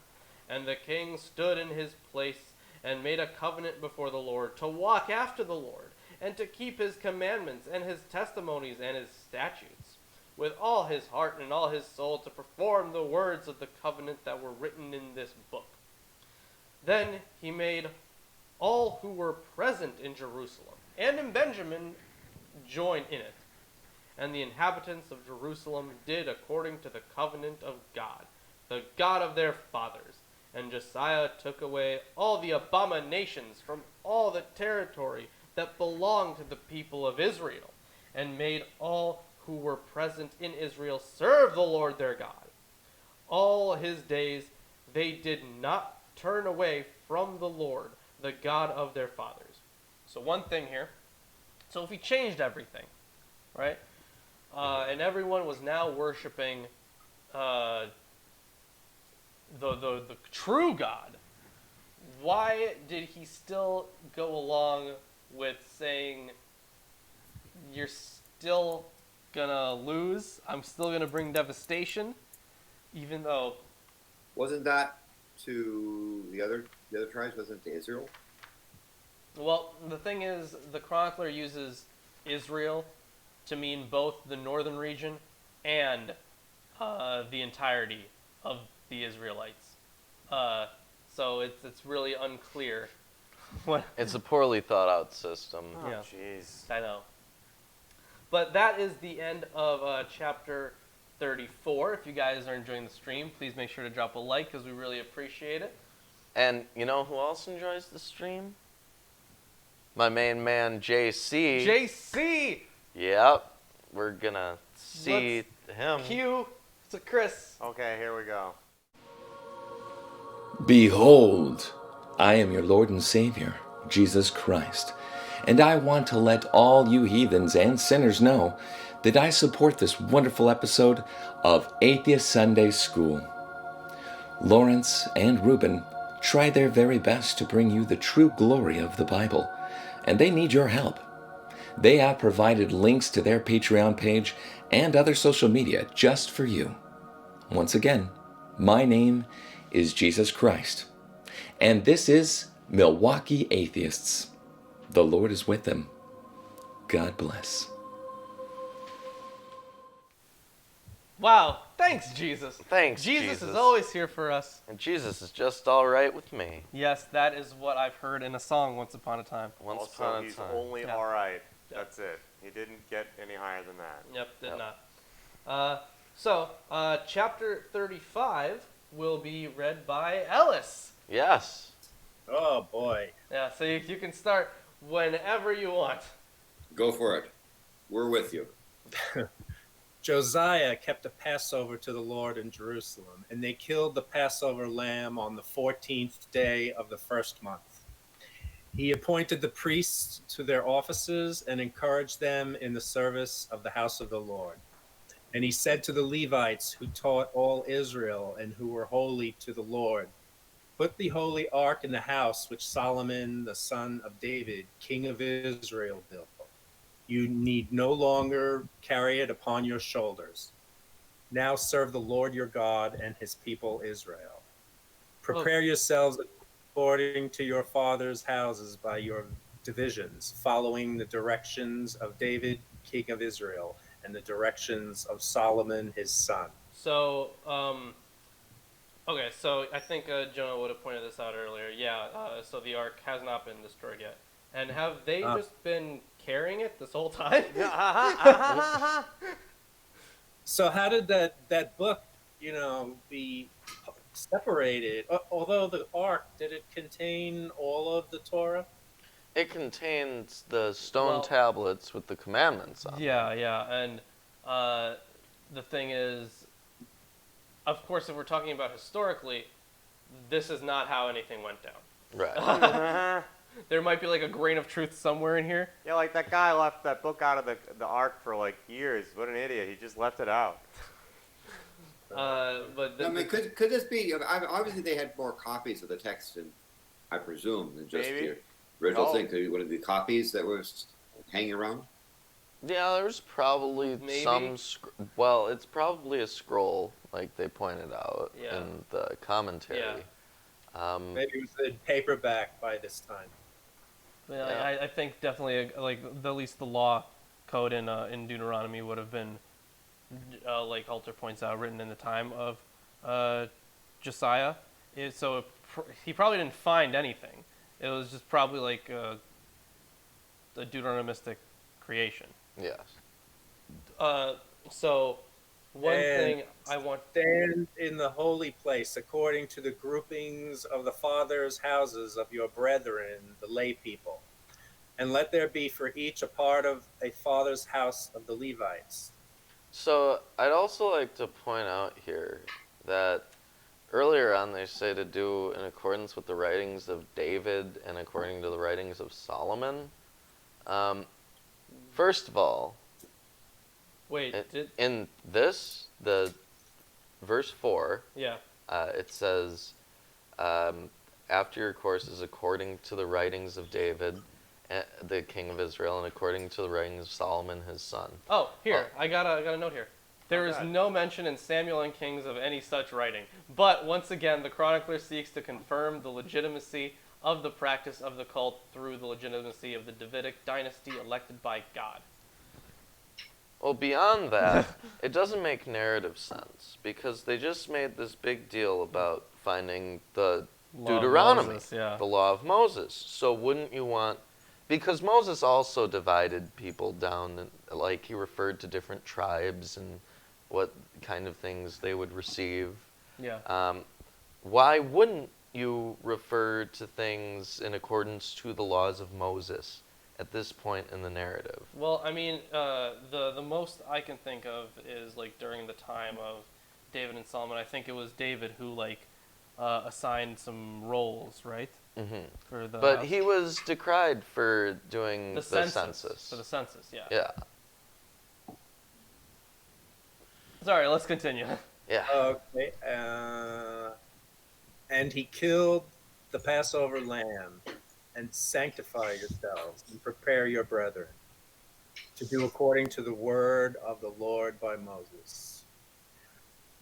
And the king stood in his place and made a covenant before the Lord to walk after the Lord, and to keep his commandments and his testimonies and his statutes, with all his heart and all his soul, to perform the words of the covenant that were written in this book. Then he made all who were present in Jerusalem and in Benjamin join in it. And the inhabitants of Jerusalem did according to the covenant of God, the God of their fathers. And Josiah took away all the abominations from all the territory that belonged to the people of Israel, and made all who were present in Israel serve the Lord their God. All his days they did not turn away from the Lord, the God of their fathers. So one thing here. So if he changed everything, right? And everyone was now worshiping the true God, why did he still go along with saying, you're still gonna lose, I'm still gonna bring devastation, even though...
Wasn't that to the other tribes? Wasn't it to Israel?
Well, the thing is, the chronicler uses Israel to mean both the northern region and the entirety of the Israelites. So it's really unclear. What?
It's a poorly thought out system.
Oh,
Yeah.
jeez.
I know. But that is the end of chapter 34. If you guys are enjoying the stream, please make sure to drop a like because we really appreciate it.
And you know who else enjoys the stream? My main man, JC.
JC!
Yep. We're gonna see him.
Cue to Chris.
Okay, here we go.
Behold, I am your Lord and Savior, Jesus Christ, and I want to let all you heathens and sinners know that I support this wonderful episode of Atheist Sunday School. Lawrence and Reuben try their very best to bring you the true glory of the Bible, and they need your help. They have provided links to their Patreon page and other social media just for you. Once again, my name is Jesus Christ, and this is Milwaukee Atheists. The Lord is with them. God bless.
Wow, thanks, Jesus.
Thanks,
Jesus
Jesus.
is always here for us.
And Jesus is just all right with me.
Yes, that is what I've heard in a song once upon a time.
Once
Also,
upon a
he's
time.
only
Yeah.
all right.
Yeah.
That's it. He didn't get any higher than that.
Yep, did
Yep.
not. So, chapter 35 will be read by Ellis.
Yes.
Oh boy.
Yeah, so you can start whenever you want.
Go for it. We're with you.
Josiah kept a Passover to the Lord in Jerusalem, and they killed the Passover lamb on the 14th day of the first month. He appointed the priests to their offices and encouraged them in the service of the house of the Lord. And he said to the Levites who taught all Israel and who were holy to the Lord, Put the holy ark in the house which Solomon, the son of David, king of Israel, built. You need no longer carry it upon your shoulders. Now serve the Lord your God and his people Israel. Prepare yourselves according to your father's houses by your divisions, following the directions of David, king of Israel, and the directions of Solomon, his son.
So, okay, so I think Jonah would have pointed this out earlier. Yeah, so the ark has not been destroyed yet. And have they just been carrying it this whole time?
So how did that book, be separated? Although the ark, did it contain all of the Torah?
It contains the stone
Well-
tablets with the commandments on them.
Yeah, and the thing is, of course, if we're talking about historically, this is not how anything went down.
Right.
There might be like a grain of truth somewhere in here.
Yeah, like that guy left that book out of the ark for like years. What an idiot! He just left it out.
But
I mean, could this be? Obviously, they had more copies of the text, and I presume, than just
Maybe.
the original
No.
thing. Could it be one of the copies that was hanging around?
Yeah, there's probably
Maybe.
some. Well, it's probably a scroll, like they pointed out
Yeah.
in the commentary.
Maybe it was in paperback by this time.
Yeah,
Yeah.
I think definitely at least the law code in Deuteronomy would have been, like Halter points out, written in the time of Josiah. He probably didn't find anything. It was just probably like a Deuteronomistic creation.
Yes.
So one
And
thing I want.
Stand in the holy place according to the groupings of the fathers' houses of your brethren, the lay people. And let there be for each a part of a father's house of the Levites.
So I'd also like to point out here that earlier on they say to do in accordance with the writings of David and according to the writings of Solomon. First of all,
Wait,
in this, the verse 4,
yeah.
it says, after your course is according to the writings of David, the king of Israel, and according to the writings of Solomon, his son.
Oh, here, I got a note here. There is
Okay.
no mention in Samuel and Kings of any such writing. But once again, the chronicler seeks to confirm the legitimacy of the practice of the cult through the legitimacy of the Davidic dynasty elected by God.
Well, beyond that, it doesn't make narrative sense because they just made this big deal about finding the
Law of
Deuteronomy,
Moses, yeah.
the law of Moses. So wouldn't you want, because Moses also divided people down, like he referred to different tribes and what kind of things they would receive.
Yeah.
Why wouldn't you refer to things in accordance to the laws of Moses at this point in the narrative?
Well, I mean, the most I can think of is like during the time of David and Solomon. I think it was David who assigned some roles, right?
Mm-hmm.
For the
But
house.
he was decried for doing
the
the
census.
census.
For the census, yeah.
Yeah,
Sorry, let's continue.
yeah.
Okay. And he killed the Passover lamb, and sanctify yourselves, and prepare your brethren, to do according to the word of the Lord by Moses.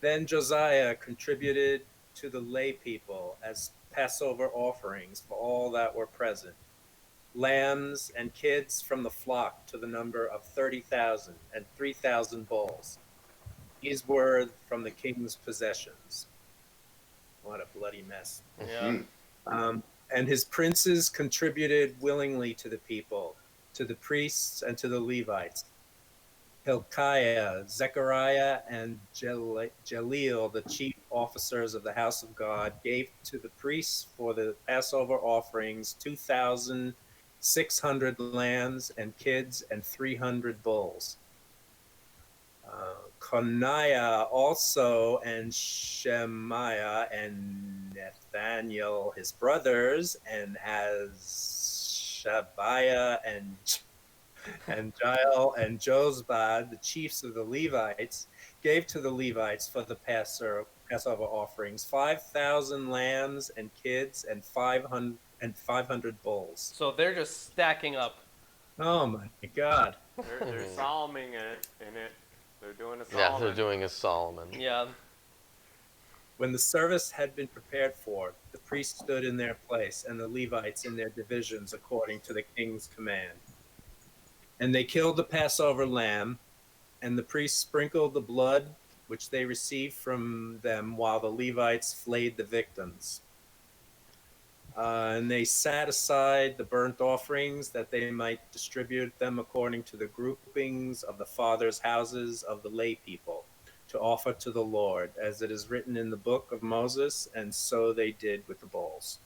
Then Josiah contributed to the lay people as Passover offerings for all that were present, lambs and kids from the flock to the number of 30,000 and 3,000 bulls. These were from the king's possessions. What a bloody mess.
Yeah.
And his princes contributed willingly to the people, to the priests and to the Levites. Hilkiah, Zechariah, and Jaleel, the chief officers of the house of God, gave to the priests for the Passover offerings 2,600 lambs and kids and 300 bulls. Coniah also, and Shemaiah and Nathaniel, his brothers, and Hashabiah and Jael and Jozabad, the chiefs of the Levites, gave to the Levites for the Passover offerings, 5,000 lambs and kids, and 500 bulls.
So they're just stacking up.
Oh my God!
They're Solomon in it. They're doing a
Yeah,
Solomon.
they're doing a Solomon.
Yeah.
When the service had been prepared for, the priests stood in their place, and the Levites in their divisions according to the king's command. And they killed the Passover lamb, and the priests sprinkled the blood which they received from them while the Levites flayed the victims. And they set aside the burnt offerings that they might distribute them according to the groupings of the fathers' houses of the lay people to offer to the Lord, as it is written in the book of Moses, and so they did with the bulls.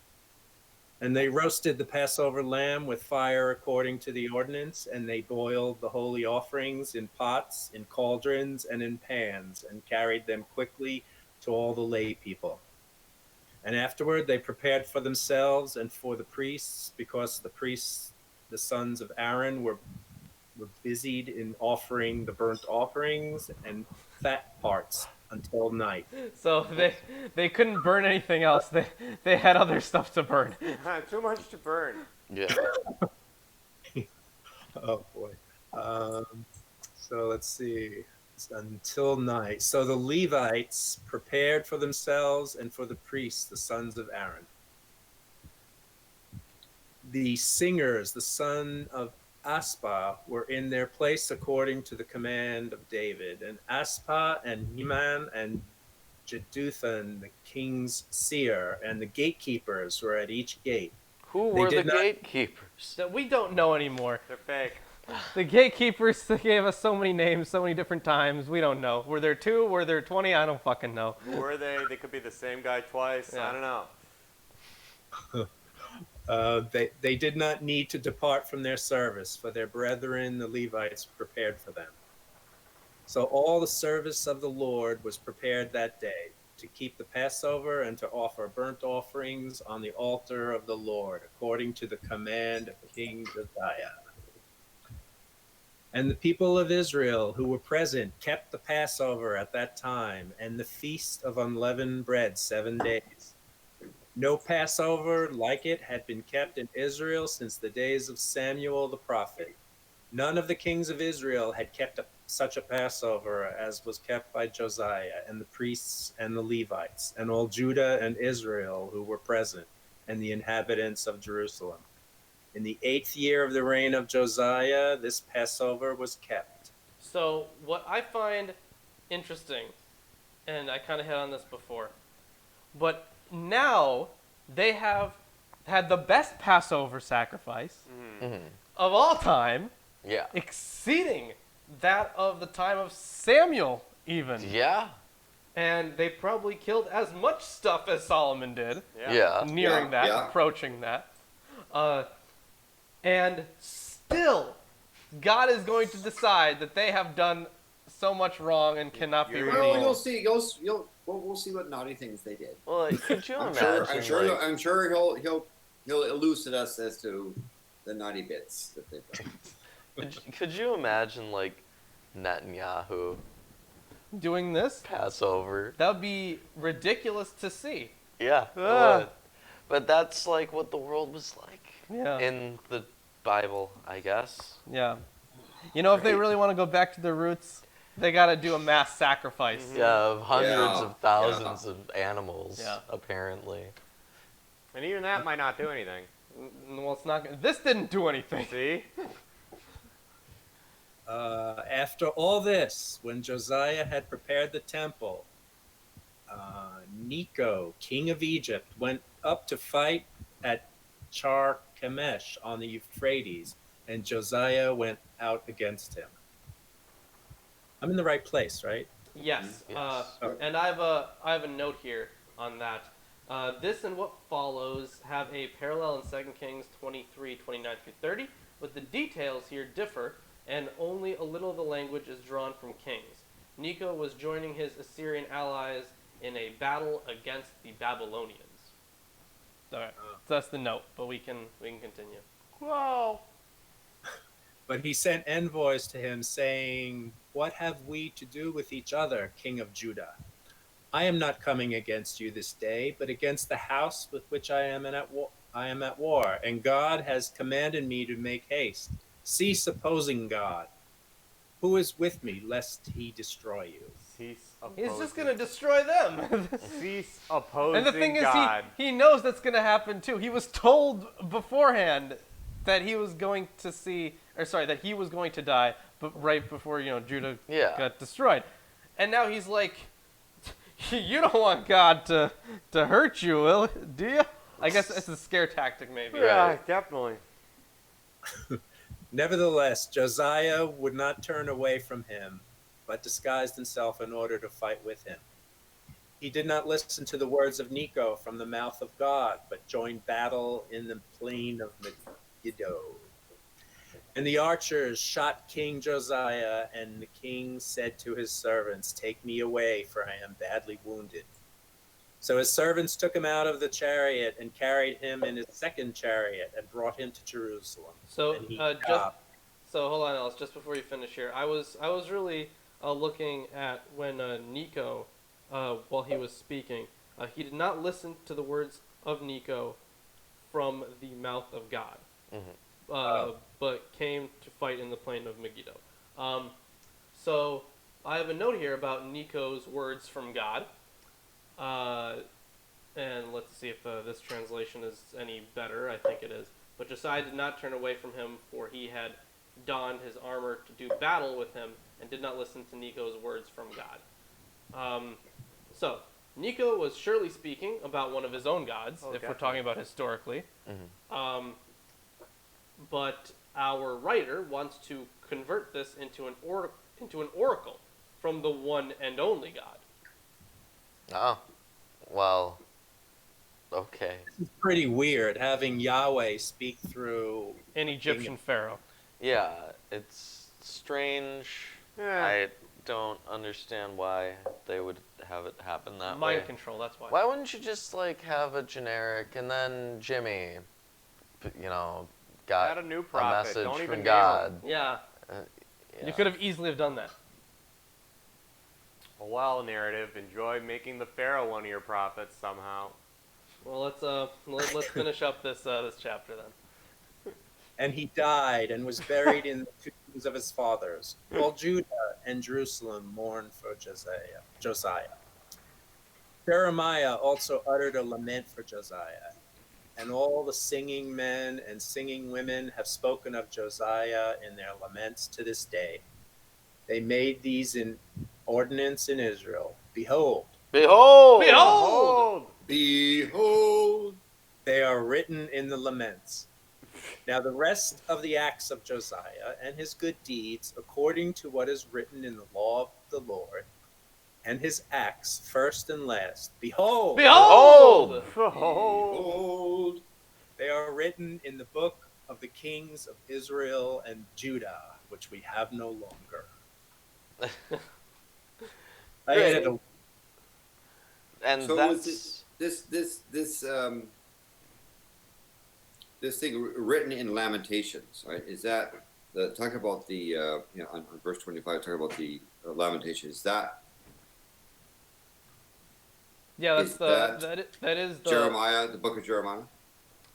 And they roasted the Passover lamb with fire according to the ordinance, and they boiled the holy offerings in pots, in cauldrons, and in pans, and carried them quickly to all the lay people. And afterward they prepared for themselves and for the priests, because the priests, the sons of Aaron, were busied in offering the burnt offerings and fat parts until night.
So they couldn't burn anything else. They had other stuff to burn.
Too much to burn.
Yeah.
Oh boy. So let's see. It's until night. So the Levites prepared for themselves and for the priests, the sons of Aaron. The singers, the son of Aspah, were in their place according to the command of David. And Aspah and Heman and Jeduthun, the king's seer, and the gatekeepers were at each gate.
Who
They
were the
did not-
gatekeepers?
That we don't know anymore.
They're fake.
The gatekeepers gave us so many names, so many different times. We don't know. Were there 2? Were there 20? I don't fucking know.
Who are they? They could be the same guy twice.
Yeah.
I don't know.
They did not need to depart from their service, for their brethren, the Levites, prepared for them. So all the service of the Lord was prepared that day, to keep the Passover and to offer burnt offerings on the altar of the Lord, according to the command of King Josiah. And the people of Israel who were present kept the Passover at that time, and the feast of unleavened bread 7 days. No Passover like it had been kept in Israel since the days of Samuel the prophet. None of the kings of Israel had kept such a Passover as was kept by Josiah and the priests and the Levites and all Judah and Israel who were present, and the inhabitants of Jerusalem. In the 8th year of the reign of Josiah, this Passover was kept.
So what I find interesting, and I kind of hit on this before, but now they have had the best Passover sacrifice of all time,
Yeah.
exceeding that of the time of Samuel even.
Yeah.
And they probably killed as much stuff as Solomon did,
Yeah.
nearing that,
Yeah.
approaching that. And still, God is going to decide that they have done so much wrong and cannot be
You're-
Well,
redeemed.
you'll see. We'll see what naughty things they did.
Well, like, could you
I'm
imagine?
sure.
like,
I'm sure he'll elucidate us as to the naughty bits that they've done.
could you imagine like Netanyahu
Doing this,
Passover?
that would be ridiculous to see.
Yeah.
Ah.
But that's like what the world was like
Yeah.
in the Bible, I guess.
Yeah. You know, if they really want to go back to their roots, they got to do a mass sacrifice.
Yeah, of hundreds
Yeah.
of thousands of animals,
Yeah.
apparently.
And even that might not do anything.
Well, it's not. This didn't do anything.
See?
After all this, when Josiah had prepared the temple, Necho, king of Egypt, went up to fight at Carchemish on the Euphrates, and Josiah went out against him. I'm in the right place, right?
Yes.
Yes.
And I have a note here on that. This and what follows have a parallel in 2 Kings 23, 29 through 30, but the details here differ, and only a little of the language is drawn from Kings. Necho was joining his Assyrian allies in a battle against the Babylonians. All right, so that's the note, but we can continue.
Whoa.
But he sent envoys to him, saying, "What have we to do with each other, king of Judah? I am not coming against you this day, but against the house with which I am at war, and God has commanded me to make haste. Cease opposing God. Who is with me, lest he destroy you?
Cease
He's
opposing.
just gonna destroy them.
Cease opposing
And the thing is,
God.
he knows that's gonna happen too. He was told beforehand that he was going to that he was going to die, but right before Judah got destroyed, and now he's like, you don't want God to hurt you, do you? I guess it's a scare tactic, maybe.
Yeah,
Right.
definitely.
Nevertheless, Josiah would not turn away from him, but disguised himself in order to fight with him. He did not listen to the words of Necho from the mouth of God, but joined battle in the plain of Megiddo. And the archers shot King Josiah, and the king said to his servants, "Take me away, for I am badly wounded." So his servants took him out of the chariot and carried him in his second chariot and brought him to Jerusalem.
So
And he
so hold on, Ellis. Just before you finish here, I was really looking at when Necho, while he was speaking, he did not listen to the words of Necho from the mouth of God, but came to fight in the plain of Megiddo. So I have a note here about Necho's words from God. And let's see if this translation is any better. I think it is. But Josiah did not turn away from him, for he had donned his armor to do battle with him, and did not listen to Necho's words from God. So Necho was surely speaking about one of his own gods, if we're talking about historically. But our writer wants to convert this into an oracle from the one and only God.
Oh, well, okay.
It's pretty weird having Yahweh speak through
An Egyptian pharaoh.
Yeah, it's strange.
Yeah.
I don't understand why they would have it happen that way.
Mind control, that's why.
Why wouldn't you just have a generic and then Jimmy, got
Add a new
a
prophet.
message
Don't even
from
name
God?
him.
Yeah.
Yeah.
You could have easily have done that.
Well, narrative. Enjoy making the Pharaoh one of your prophets somehow.
Well, let's finish up this chapter then.
And he died and was buried in the tombs of his fathers, while Judah and Jerusalem mourned for Josiah. Jeremiah also uttered a lament for Josiah, and all the singing men and singing women have spoken of Josiah in their laments to this day. They made these in ordinance in Israel. Behold,
Behold!
Behold!
Behold.
they are written in the laments. Now the rest of the acts of Josiah and his good deeds, according to what is written in the law of the Lord, and his acts, first and last, behold,
Behold!
Behold.
they are written in the book of the kings of Israel and Judah, which we have no longer. I added a
And
So
that's
was this thing written in Lamentations, right? Is that talk about the on verse 25? Talk about the Lamentation. Is that
Yeah,
Is that
that is the
Jeremiah, the book of Jeremiah?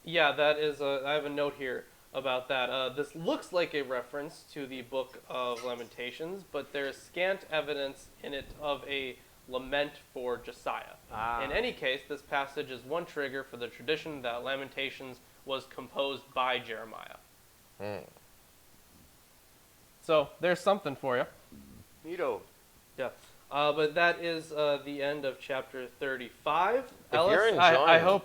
Yeah, that is I have a note here about that. This looks like a reference to the Book of Lamentations, but there is scant evidence in it of a lament for Josiah. In any case, this passage is one trigger for the tradition that Lamentations was composed by Jeremiah. So there's something for you.
Neato.
Yeah. But that is the end of chapter 35.
If
Ellis,
you're enjoying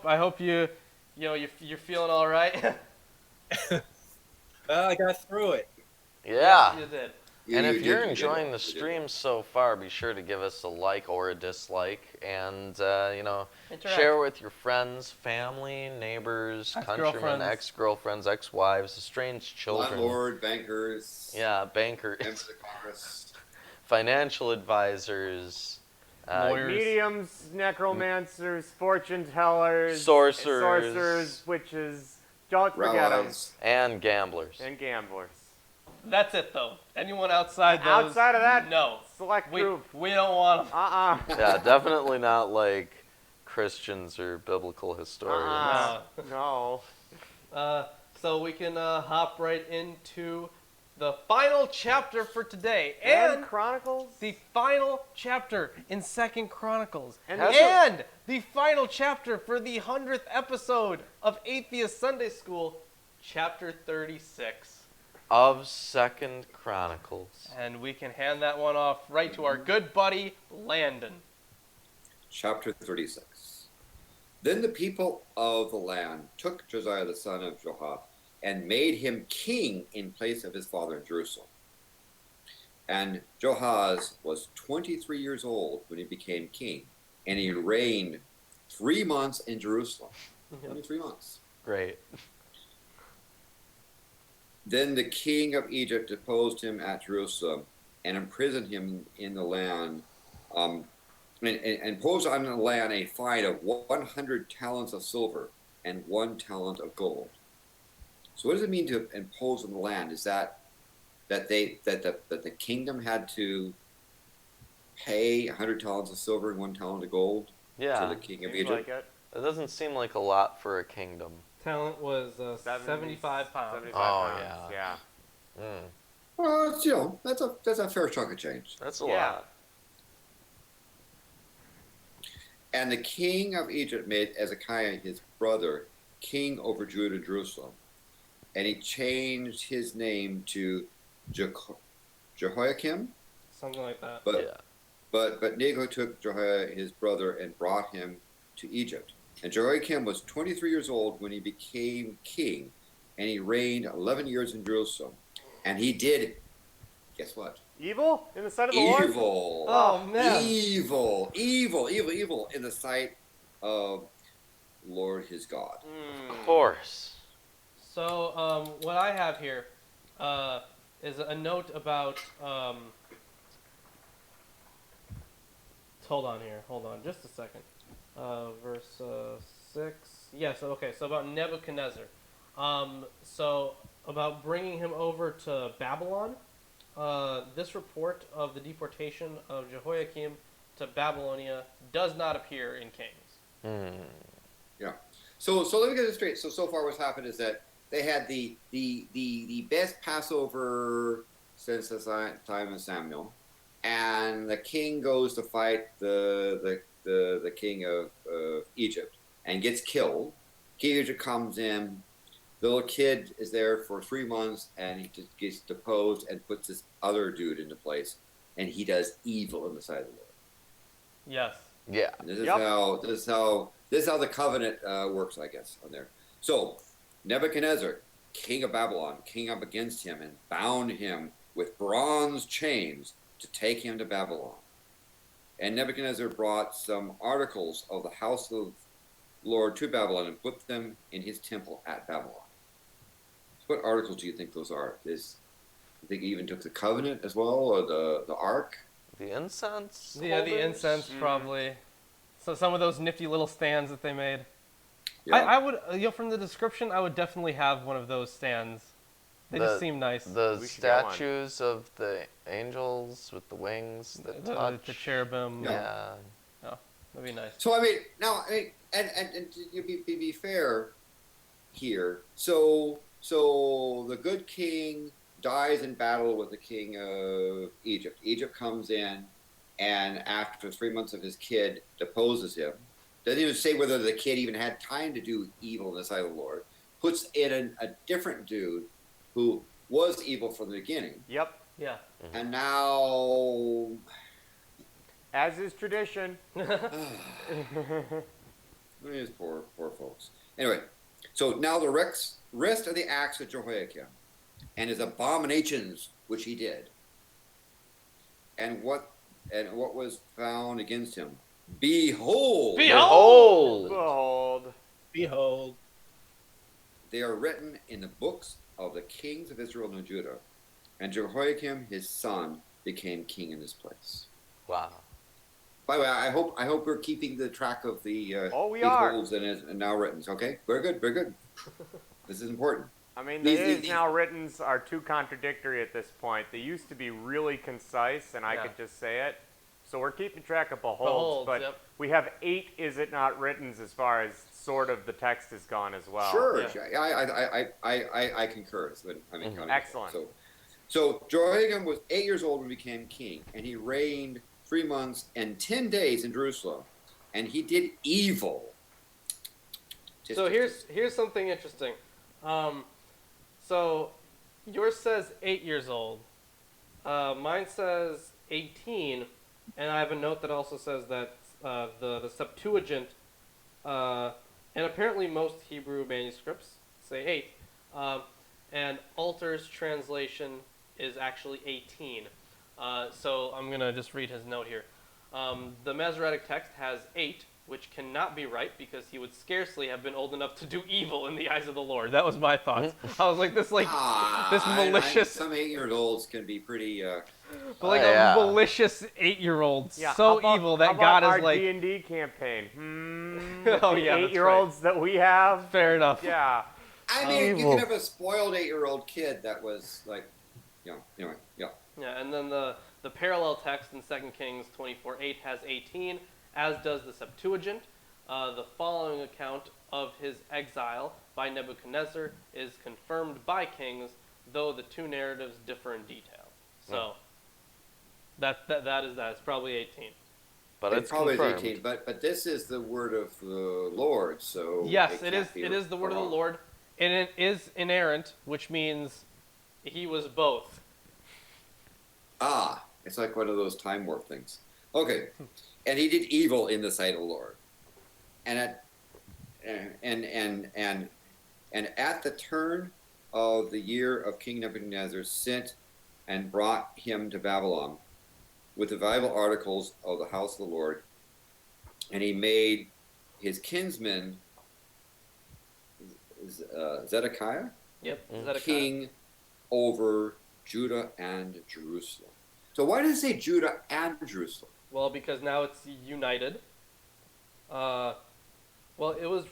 I hope you're feeling all right.
well, I got through it.
yeah.
You did.
And if you're
you did
enjoying
well,
the
you did
stream
well.
so far, be sure to give us a like or a dislike, and
Interact.
share with your friends, family, neighbors, countrymen,
Ex-girlfriends.
ex-girlfriends, ex-wives, estranged children.
Landlord, bankers,
Yeah, bankers,
members of Congress.
financial advisors,
Lawyers.
Mediums, necromancers, fortune tellers,
Sorcerers.
witches. Don't forget them.
Rabbis.
and gamblers.
And gamblers.
That's it, though. Anyone outside those?
Outside of that,
No.
select group.
We don't want them.
Yeah, definitely not like Christians or biblical historians.
No.
So we can hop right into the final chapter for today,
And
and
Chronicles.
the final chapter in 2nd Chronicles,
And
and the final chapter for the 100th episode of Atheist Sunday School, chapter 36.
Of 2nd Chronicles.
And we can hand that one off right to our good buddy, Landon.
Chapter 36. Then the people of the land took Josiah the son of Joah and made him king in place of his father in Jerusalem. And Joahaz was 23 years old when he became king, and he reigned 3 months in Jerusalem. 23 months.
Great.
Then the king of Egypt deposed him at Jerusalem and imprisoned him in the land, and imposed on the land a fine of 100 talents of silver and 1 talent of gold. So what does it mean to impose on the land? Is that the kingdom had to pay 100 talents of silver and 1 talent of gold
Yeah.
to the king of
Seems
Egypt?
like it.
It doesn't seem like a lot for a kingdom.
Talent was 75 pounds.
75
Oh,
pounds,
yeah.
yeah.
Mm,
Well, it's, that's a fair chunk of change.
that's a
Yeah.
lot.
And the king of Egypt made Ezekiah his brother king over Judah and Jerusalem, and he changed his name to Jehoiakim.
Something like that.
But
Yeah.
but Nego took Josiah his brother and brought him to Egypt. And Jehoiakim was 23 years old when he became king, and he reigned 11 years in Jerusalem. And he did, guess what?
Evil in the sight of the Lord?
Evil.
Oh, man.
Evil in the sight of Lord his God.
Of course.
So, what I have here is a note about. Hold on, just a second. Verse 6. Yes, okay, so about Nebuchadnezzar. So, about bringing him over to Babylon. This report of the deportation of Jehoiakim to Babylonia does not appear in Kings.
Hmm.
Yeah. So let me get this straight. So far what's happened is that they had the best Passover since the time of Samuel, and the king goes to fight the king of Egypt and gets killed. King of Egypt comes in. The little kid is there for 3 months, and he just gets deposed and puts this other dude into place, and he does evil in the sight of the Lord.
Yes.
Yeah.
And this is
Yep.
this is how the covenant works, I guess, on there. So Nebuchadnezzar, king of Babylon, came up against him and bound him with bronze chains to take him to Babylon. And Nebuchadnezzar brought some articles of the house of the Lord to Babylon and put them in his temple at Babylon. So what articles do you think those are? You think he even took the covenant as well, or the ark?
The incense?
Yeah, the
holders?
incense probably. So some of those nifty little stands that they made.
Yeah.
I would, from the description, I would definitely have one of those stands. They just seem nice.
The
We should get one.
statues of the angels with the wings that touch.
The cherubim.
Yeah.
That'd be nice.
So I mean, now, and to be fair here, so the good king dies in battle with the king of Egypt. Egypt comes in, and after 3 months of his kid deposes him. Doesn't even say whether the kid even had time to do evil in the sight of the Lord. Puts in a different dude who was evil from the beginning,
Yep.
Yeah.
and now.
As is tradition.
These poor folks. Anyway, so now the rest of the acts of Jehoiakim and his abominations which he did, and what was found against him. Behold,
Behold!
Behold.
Behold,
they are written in the books of the kings of Israel and Judah, and Jehoiakim his son became king in this place.
Wow.
By the way, I hope we're keeping the track of the
Oh, we are.
beholds and now written. Okay, very good. This is important.
I mean, the is now writtens are too contradictory at this point. They used to be really concise, and I could just say it. So we're keeping track of beholds, but we have 8 is it not writtens as far as sort of the text has gone as well.
Sure, I concur.
Excellent.
So Jehoiakim was 8 years old when he became king, and he reigned 3 months and 10 days in Jerusalem, and he did evil.
So here's something interesting. So yours says 8 years old. Mine says 18, and I have a note that also says that the Septuagint, and apparently most Hebrew manuscripts say 8, and Alter's translation is actually 18. So I'm gonna just read his note here. The Masoretic text has 8, which cannot be right because he would scarcely have been old enough to do evil in the eyes of the Lord. That was my thoughts. I was like, this malicious.
Some 8-year-olds can be pretty.
But like a malicious 8-year-old, so evil that God is like.
Our D&D campaign.
Oh yeah,
8-year-olds that we have.
Fair enough.
Yeah.
I mean, you can have a spoiled 8-year-old kid that was like, anyway, yeah.
Yeah, and then the parallel text in 2 Kings 24:8 has 18, as does the Septuagint. The following account of his exile by Nebuchadnezzar is confirmed by Kings, though the two narratives differ in detail. So that is that. It's probably 18.
But it's
probably
confirmed.
18. But this is the word of the Lord, so
yes, it is. It is the word of the Lord, and it is inerrant, which means he was both.
It's like one of those time warp things. Okay, and he did evil in the sight of the Lord, and at the turn of the year of King Nebuchadnezzar sent and brought him to Babylon with the valuable articles of the house of the Lord, and he made his kinsman Zedekiah king over Judah and Jerusalem. So why does it say Judah and Jerusalem?
Well, because now it's united. Well, it was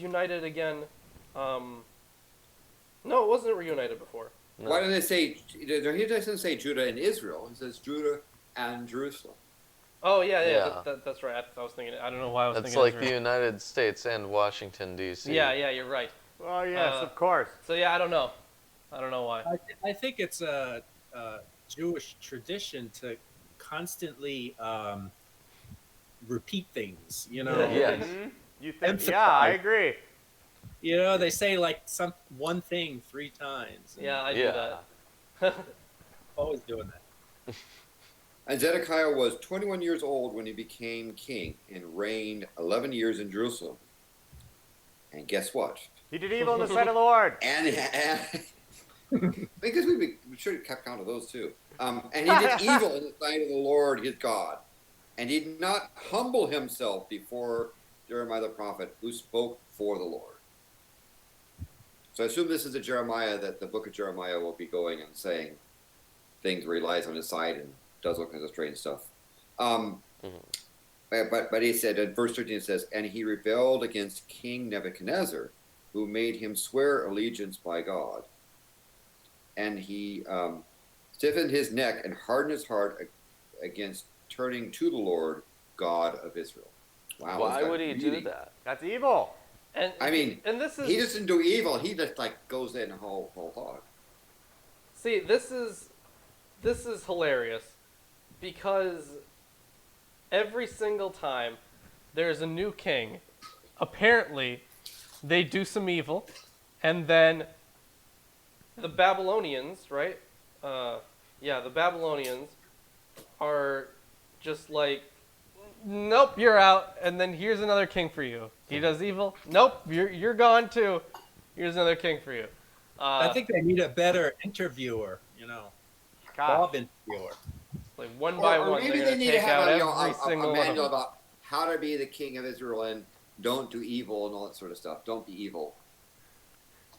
united again. No, it wasn't reunited before.
No. Why did it say? He doesn't say Judah and Israel. It says Judah and Jerusalem.
Oh yeah. That's right. I was thinking. I don't know why I was thinking.
That's like
Israel.
the United States and Washington D.C.
Yeah, you're right.
Well, yes, of course.
So yeah, I don't know why.
I think it's a Jewish tradition to constantly repeat things. You know.
Yes.
You think? Yeah, I agree.
You know, they say like one thing 3 times.
Yeah, I do that.
Always doing that.
And Zedekiah was 21 years old when he became king and reigned 11 years in Jerusalem. And guess what?
He did evil in the sight of the Lord.
And because we should have kept count of those too. And he did evil in the sight of the Lord his God. And he did not humble himself before Jeremiah the prophet, who spoke for the Lord. So I assume this is the Jeremiah that the book of Jeremiah will be going and saying things where he lies on his side and does all kinds of strange stuff. But he said, in verse 13 it says, and he rebelled against King Nebuchadnezzar, who made him swear allegiance by God. And he stiffened his neck and hardened his heart against turning to the Lord, God of Israel. Wow.
Why would he do that?
That's evil.
And this is,
he doesn't do evil. He just like goes in whole hog.
See, this is hilarious because every single time there's a new king, apparently they do some evil, and then the Babylonians, right? The Babylonians are just like, nope, you're out, and then here's another king for you. He does evil. Nope, you're gone too. Here's another king for you.
I think they need a better interviewer, Bob interviewer.
Like one by one,
maybe
they're
they
going to
need
take
to have
out
a
every single one of
manual
them.
about how to be the king of Israel and don't do evil and all that sort of stuff. Don't be evil.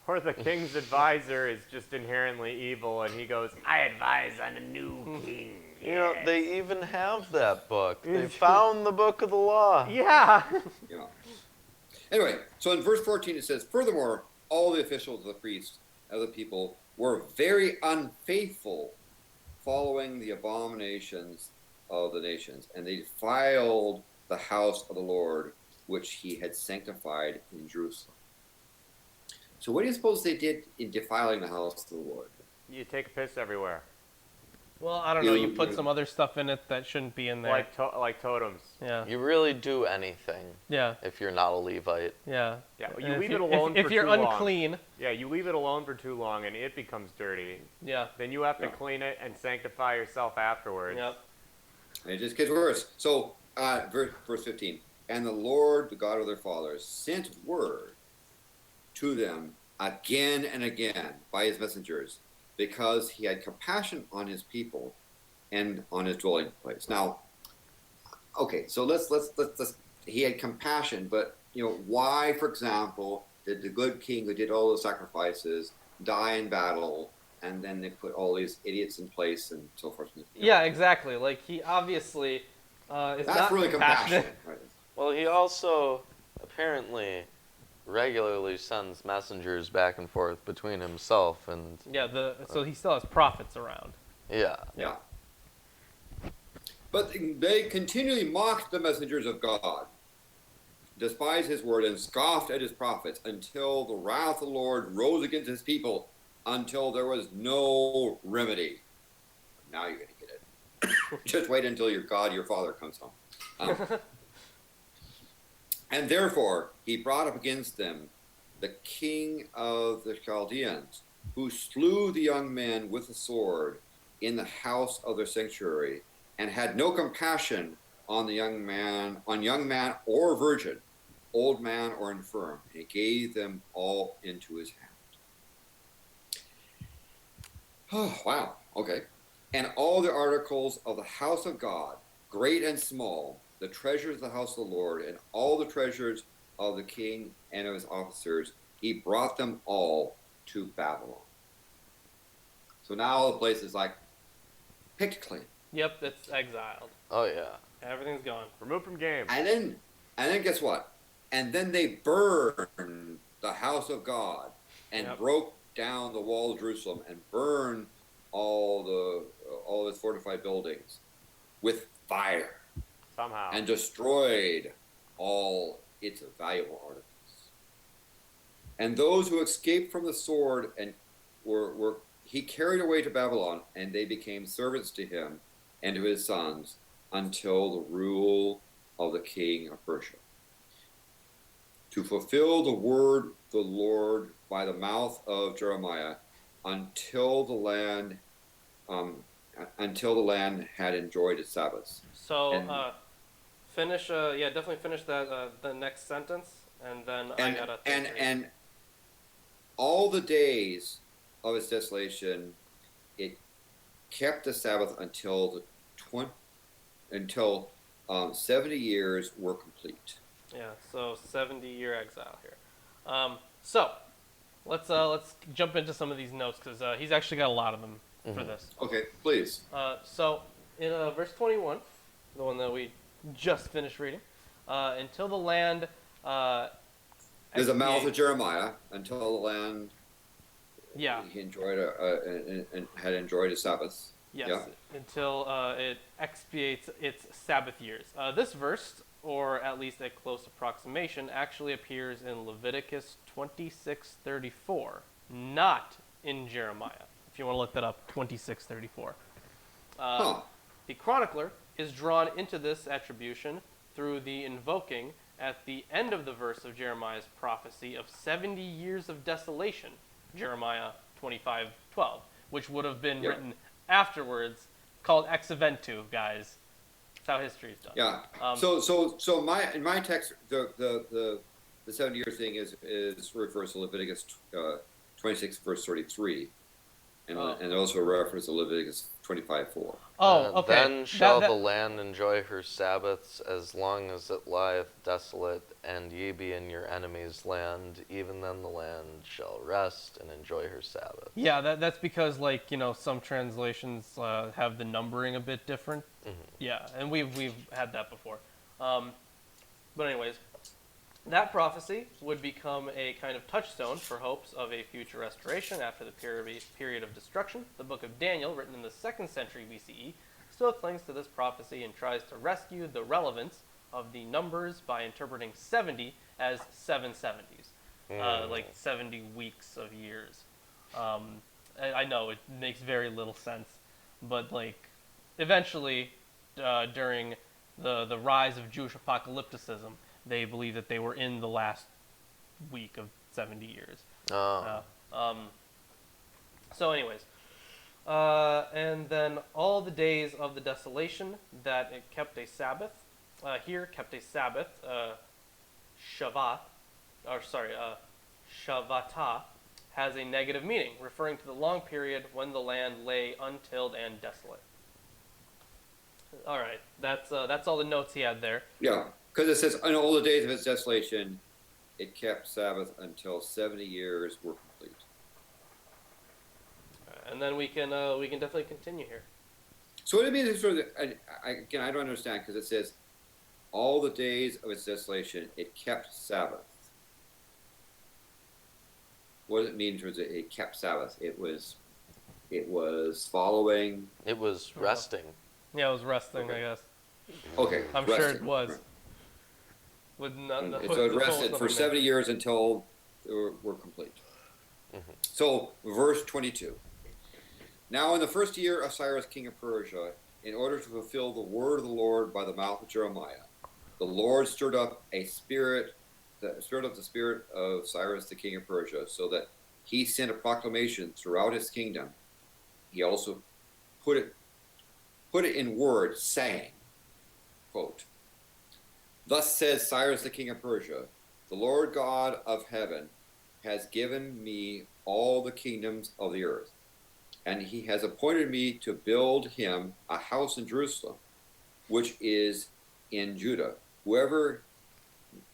Or the king's advisor is just inherently evil, and he goes, I advise on a new king.
You know, they even have that book. They found the book of the law.
Yeah.
Anyway, so in verse 14 it says, furthermore, all the officials, the priests, of the people were very unfaithful, following the abominations of the nations, and they defiled the house of the Lord, which he had sanctified in Jerusalem. So what do you suppose they did in defiling the house of the Lord?
You take a piss everywhere.
Well, I don't know. You put some other stuff in it that shouldn't be in there.
Like totems.
Yeah.
You really do anything
Yeah.
if you're not a Levite.
Yeah.
Yeah,
And
you
if
leave it alone
if
for
you're
too long.
unclean.
Yeah, you leave it alone for too long and it becomes dirty.
Yeah.
Then you have to clean it and sanctify yourself afterwards.
Yep.
It just gets worse. So, verse 15. And the Lord, the God of their fathers, sent word to them again and again by his messengers, because he had compassion on his people and on his dwelling place. Now, okay, so let's he had compassion, but why, for example, did the good king who did all the sacrifices die in battle, and then they put all these idiots in place and so forth?
Yeah, exactly. Like, he obviously is
That's
not
really
compassionate.
compassion. Right?
Well, he also apparently regularly sends messengers back and forth between himself and
Yeah, so he still has prophets around.
yeah.
Yeah. But they continually mocked the messengers of God, despised his word, and scoffed at his prophets, until the wrath of the Lord rose against his people, until there was no remedy. Now you're going to get it. Just wait until your God, your father, comes home. And therefore he brought up against them the king of the Chaldeans, who slew the young men with the sword in the house of their sanctuary, and had no compassion on the young man or virgin, old man or infirm, and he gave them all into his hand. Oh, wow. Okay. And all the articles of the house of God, great and small, the treasures of the house of the Lord, and all the treasures of the king and of his officers, he brought them all to Babylon. So now all the place is like picked clean.
Yep, it's exiled.
Oh yeah.
Everything's gone.
Removed from game.
And then guess what? And then they burned the house of God and broke down the wall of Jerusalem and burned all its fortified buildings with fire.
Somehow.
And destroyed all its valuable articles. And those who escaped from the sword and were he carried away to Babylon, and they became servants to him and to his sons until the rule of the king of Persia, to fulfill the word of the Lord by the mouth of Jeremiah, until the land had enjoyed its Sabbaths.
So,
And-
definitely finish that the next sentence, and then I gotta think.
And all the days of its desolation, it kept the Sabbath until 70 years were complete.
Yeah, so 70-year exile here. So let's jump into some of these notes, because he's actually got a lot of them for this.
Okay, please.
So in verse 21, the one that we just finished reading, until the land.
There's a mouth of Jeremiah, until the land.
Yeah.
He enjoyed and had enjoyed his Sabbaths.
Yes.
Yeah.
Until it expiates its Sabbath years. This verse, or at least a close approximation, actually appears in Leviticus 26:34, not in Jeremiah. If you want to look that up, 26:34. The chronicler is drawn into this attribution through the invoking at the end of the verse of Jeremiah's prophecy of 70 years of desolation, Jeremiah 25:12, which would have been written afterwards, called ex eventu, guys. That's how history is done.
Yeah. In my text, the 70-year thing is refers to Leviticus 26 verse 33, and also reference to Leviticus 25:4.
Oh, okay.
Then shall the land enjoy her Sabbaths as long as it lieth desolate, and ye be in your enemy's land. Even then the land shall rest and enjoy her Sabbath.
Yeah, that's because, like, some translations have the numbering a bit different.
Mm-hmm.
Yeah, and we've had that before. But anyways, That prophecy would become a kind of touchstone for hopes of a future restoration after the period of destruction. The book of Daniel, written in the 2nd century BCE, still clings to this prophecy and tries to rescue the relevance of the numbers by interpreting 70 as 770s, like 70 weeks of years. I know it makes very little sense, but like eventually, during the rise of Jewish apocalypticism, they believe that they were in the last week of 70 years. So anyways, and then all the days of the desolation that it kept a Sabbath, kept a Sabbath, Shabbat, Shavata, has a negative meaning, referring to the long period when the land lay untilled and desolate. All right, that's all the notes he had there.
Yeah, because it says, in all the days of its desolation, it kept Sabbath until 70 years were complete.
And then we can definitely continue here.
So what it means is sort of, again, I don't understand, because it says, all the days of its desolation, it kept Sabbath. What does it mean in terms of it kept Sabbath? It was following.
It was resting.
Yeah, it was resting,
Okay.
I guess.
Okay,
I'm
resting.
sure it was. With none,
And so it rested for 70 years until they were complete.
Mm-hmm.
So, verse 22. Now in the first year of Cyrus, king of Persia, in order to fulfill the word of the Lord by the mouth of Jeremiah, the Lord stirred up the spirit of Cyrus, the king of Persia, so that he sent a proclamation throughout his kingdom. He also put it in words, saying, quote, "Thus says Cyrus, the king of Persia, the Lord God of heaven has given me all the kingdoms of the earth, and he has appointed me to build him a house in Jerusalem, which is in Judah. Whoever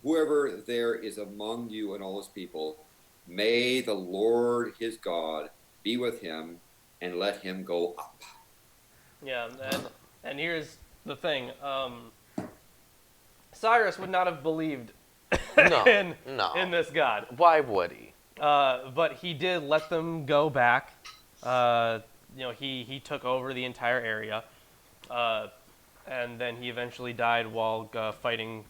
there is among you and all his people, may the Lord his God be with him, and let him go up."
Yeah, and here's the thing. Cyrus would not have believed in this God.
Why would he?
But he did let them go back. He took over the entire area, and then he eventually died while fighting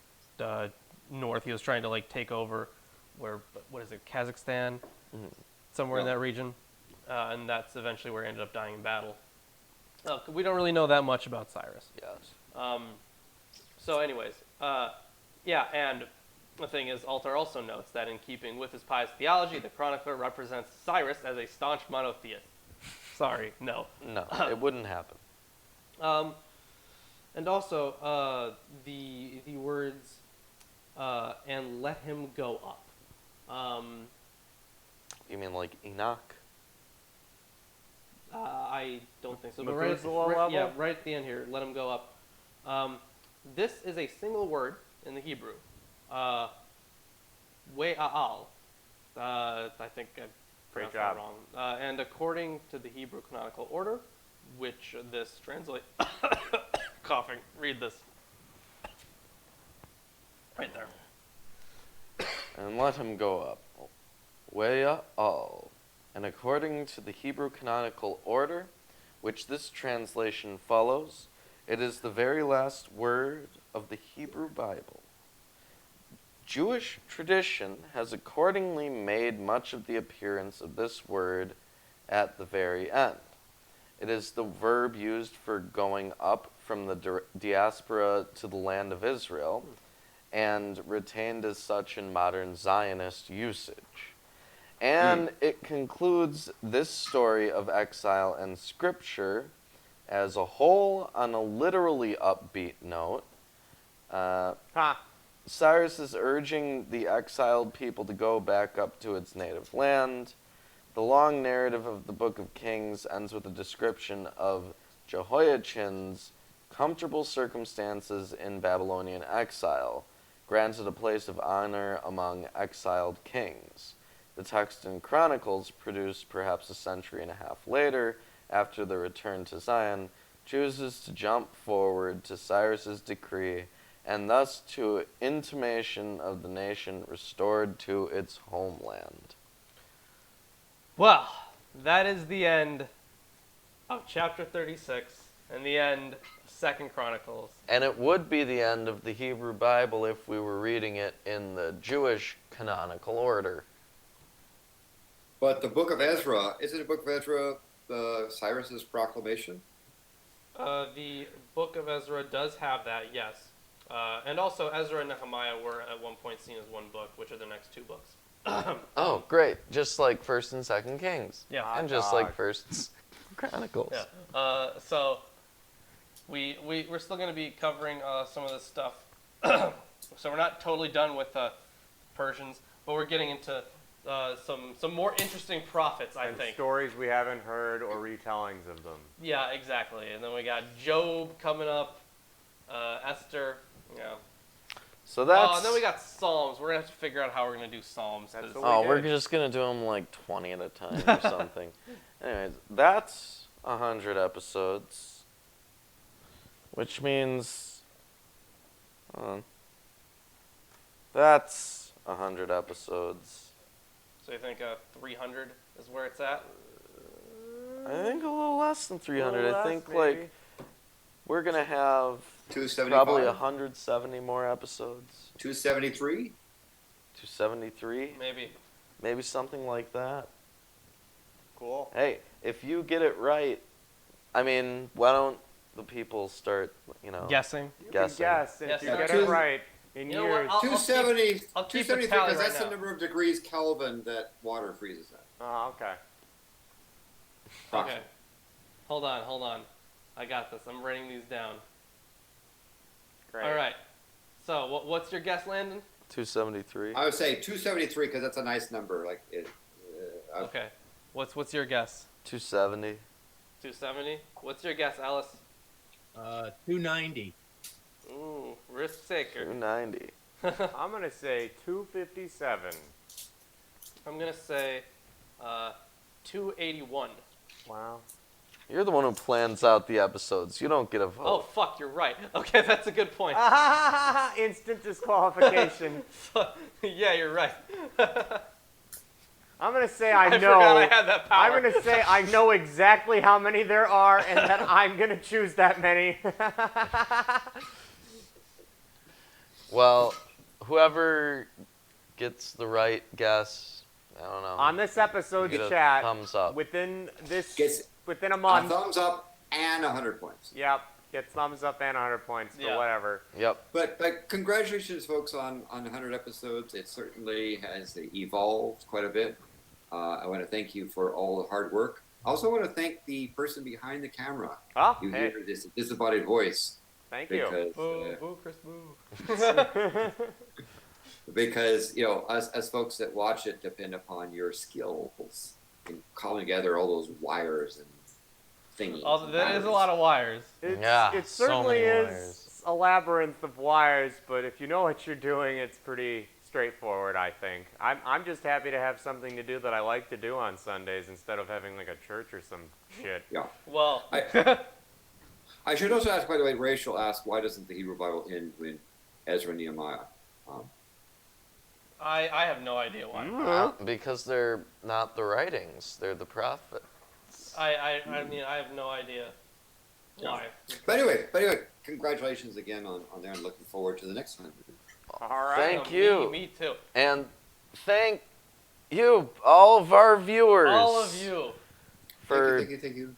north. He was trying to take over Kazakhstan, somewhere in that region, and that's eventually where he ended up dying in battle. We don't really know that much about Cyrus.
Yes.
So anyways, and the thing is, Altar also notes that in keeping with his pious theology, the chronicler represents Cyrus as a staunch monotheist. Sorry, no.
No, it wouldn't happen.
And also, the words, and let him go up.
You mean like Enoch?
I don't think so. But
Methuselah level?
Yeah, right at the end here, let him go up. This is a single word in the Hebrew. We'a'al. I think I
Great
pronounced that
job.
wrong. And according to the Hebrew canonical order, which this translates... coughing. Read this. Right there.
And let him go up. We'a'al. And according to the Hebrew canonical order, which this translation follows, it is the very last word of the Hebrew Bible. Jewish tradition has accordingly made much of the appearance of this word at the very end. It is the verb used for going up from the diaspora to the land of Israel, and retained as such in modern Zionist usage. And it concludes this story of exile and scripture as a whole on a literally upbeat note. Cyrus is urging the exiled people to go back up to its native land. The long narrative of the Book of Kings ends with a description of Jehoiachin's comfortable circumstances in Babylonian exile, granted a place of honor among exiled kings. The text in Chronicles, produced perhaps a century and a half later, after the return to Zion, chooses to jump forward to Cyrus's decree and thus to intimation of the nation restored to its homeland.
Well, that is the end of chapter 36 and the end of 2nd Chronicles.
And it would be the end of the Hebrew Bible if we were reading it in the Jewish canonical order.
But the book of Ezra, isn't the book of Ezra Cyrus's proclamation?
The book of Ezra does have that, yes. And also Ezra and Nehemiah were at one point seen as one book, which are the next two books.
Oh, great. Just like 1st and 2nd Kings.
Yeah.
And just like 1st and 2nd Chronicles.
Yeah. So we're still going to be covering some of this stuff. So we're not totally done with Persians, but we're getting into some more interesting prophets, I think.
Stories we haven't heard or retellings of them.
Yeah, exactly. And then we got Job coming up, Esther, yeah.
So that's...
Oh, and then we got Psalms. We're going to have to figure out how we're going to do Psalms.
That's
'cause-
what
we're just going to do them like 20 at a time or something. Anyways, that's 100 episodes. Which means... that's 100 episodes.
So you think 300 is where it's at?
I think a little less than 300.
little
I
less,
think
maybe.
like we're going to have
275?
probably 170 more episodes.
273?
273? Maybe something like that.
Cool.
Hey, if you get it right, I mean, why don't the people start,
Guessing.
You can
guessing?
guess if
Yes,
you
sir.
get it right in
You know what?
years.
I'll
270,
I'll keep a
273,
tally
because
right
that's
now.
the number of degrees Kelvin that water freezes at.
Oh, okay.
Okay. Hold on. I got this. I'm writing these down.
Great.
All right. So what's your guess, Landon?
273.
I would say 273 because that's a nice number. Like it.
Okay. What's your guess?
270.
270. What's your guess, Ellis?
290.
Ooh, risk taker.
290.
I'm going to say 257.
I'm gonna say 281.
Wow.
You're the one who plans out the episodes. You don't get a vote.
Oh fuck, you're right. Okay, that's a good point.
Instant disqualification.
Yeah, you're right.
I'm going to say
I
I know.
forgot I had that power.
I'm going to say I know exactly how many there are and that I'm going to choose that many.
Well, whoever gets the right guess, I don't know.
On this episode's
You get a
chat,
thumbs up.
within
Gets
a
a
month,
thumbs up and 100 points.
yep, gets thumbs up and 100 points for
Yeah.
whatever.
Yep.
But congratulations, folks, on 100 episodes. It certainly has evolved quite a bit. I want to thank you for all the hard work. I also want to thank the person behind the camera.
Oh,
You
hey,
hear this disembodied voice
thank you.
because
Boo, boo, Chris, boo.
because us as folks that watch it depend upon your skills in calling together all those wires and thingies.
Oh,
and
that is a
batteries.
lot of wires.
Yeah,
It
so
certainly
many
is
wires.
a labyrinth of wires, but if you know what you're doing, it's pretty straightforward, I think. I'm just happy to have something to do that I like to do on Sundays instead of having like a church or some shit.
Yeah.
Well,
I should also ask, by the way, Rachel asked, why doesn't the Hebrew Bible end with Ezra and Nehemiah?
I have no idea why.
Because they're not the writings, they're the prophets.
I mean, I have no idea why.
But anyway, congratulations again on there, and looking forward to the next one.
All right.
Thank
Me-
you.
Me too.
And thank you, all of our viewers.
All of you.
For
Thank you.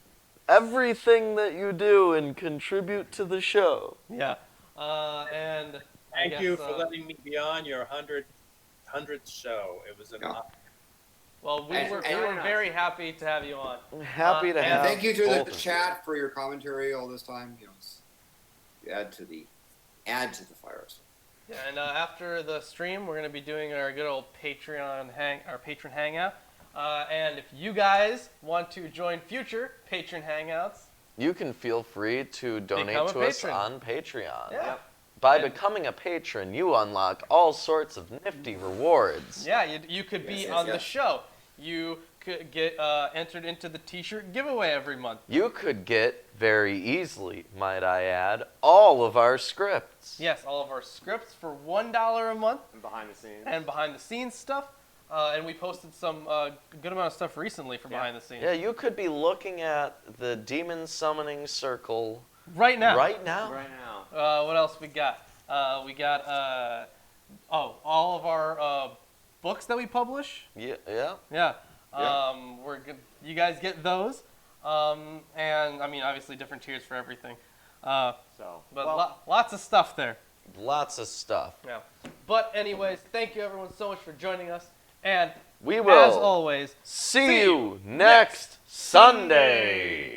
everything that you do and contribute to the show.
Yeah. And I
Thank
guess,
you for letting me be on your 100th show. It was an
Yeah.
honor.
Well, we
And-
were
and-
very happy to have you on.
I'm happy to
And
And
have
thank you to
both
the
of
chat for your commentary all this time. You add to the fires.
Yeah, and after the stream, we're going to be doing our good old patron hangout. And if you guys want to join future patron hangouts,
You can feel free to donate
Become a
to us
patron.
on Patreon.
yeah,
By
And-
becoming a patron, you unlock all sorts of nifty rewards.
yeah, you could be
Yes,
on the
yes.
show. You could get entered into the T-shirt giveaway every month.
You could get, very easily, might I add, all of our scripts.
Yes, all of our scripts for $1 a month.
And behind the scenes.
And behind the scenes stuff. And we posted some good amount of stuff recently for behind the scenes.
Yeah, you could be looking at the Demon Summoning Circle
right now.
Right now.
Right now.
What else we got? We got all of our books that we publish.
Yeah.
Yeah. You guys get those. And I mean, obviously different tiers for everything. But lots of stuff there.
Lots of stuff.
Yeah. But anyways, thank you everyone so much for joining us. And
we will,
as always,
see you next Sunday.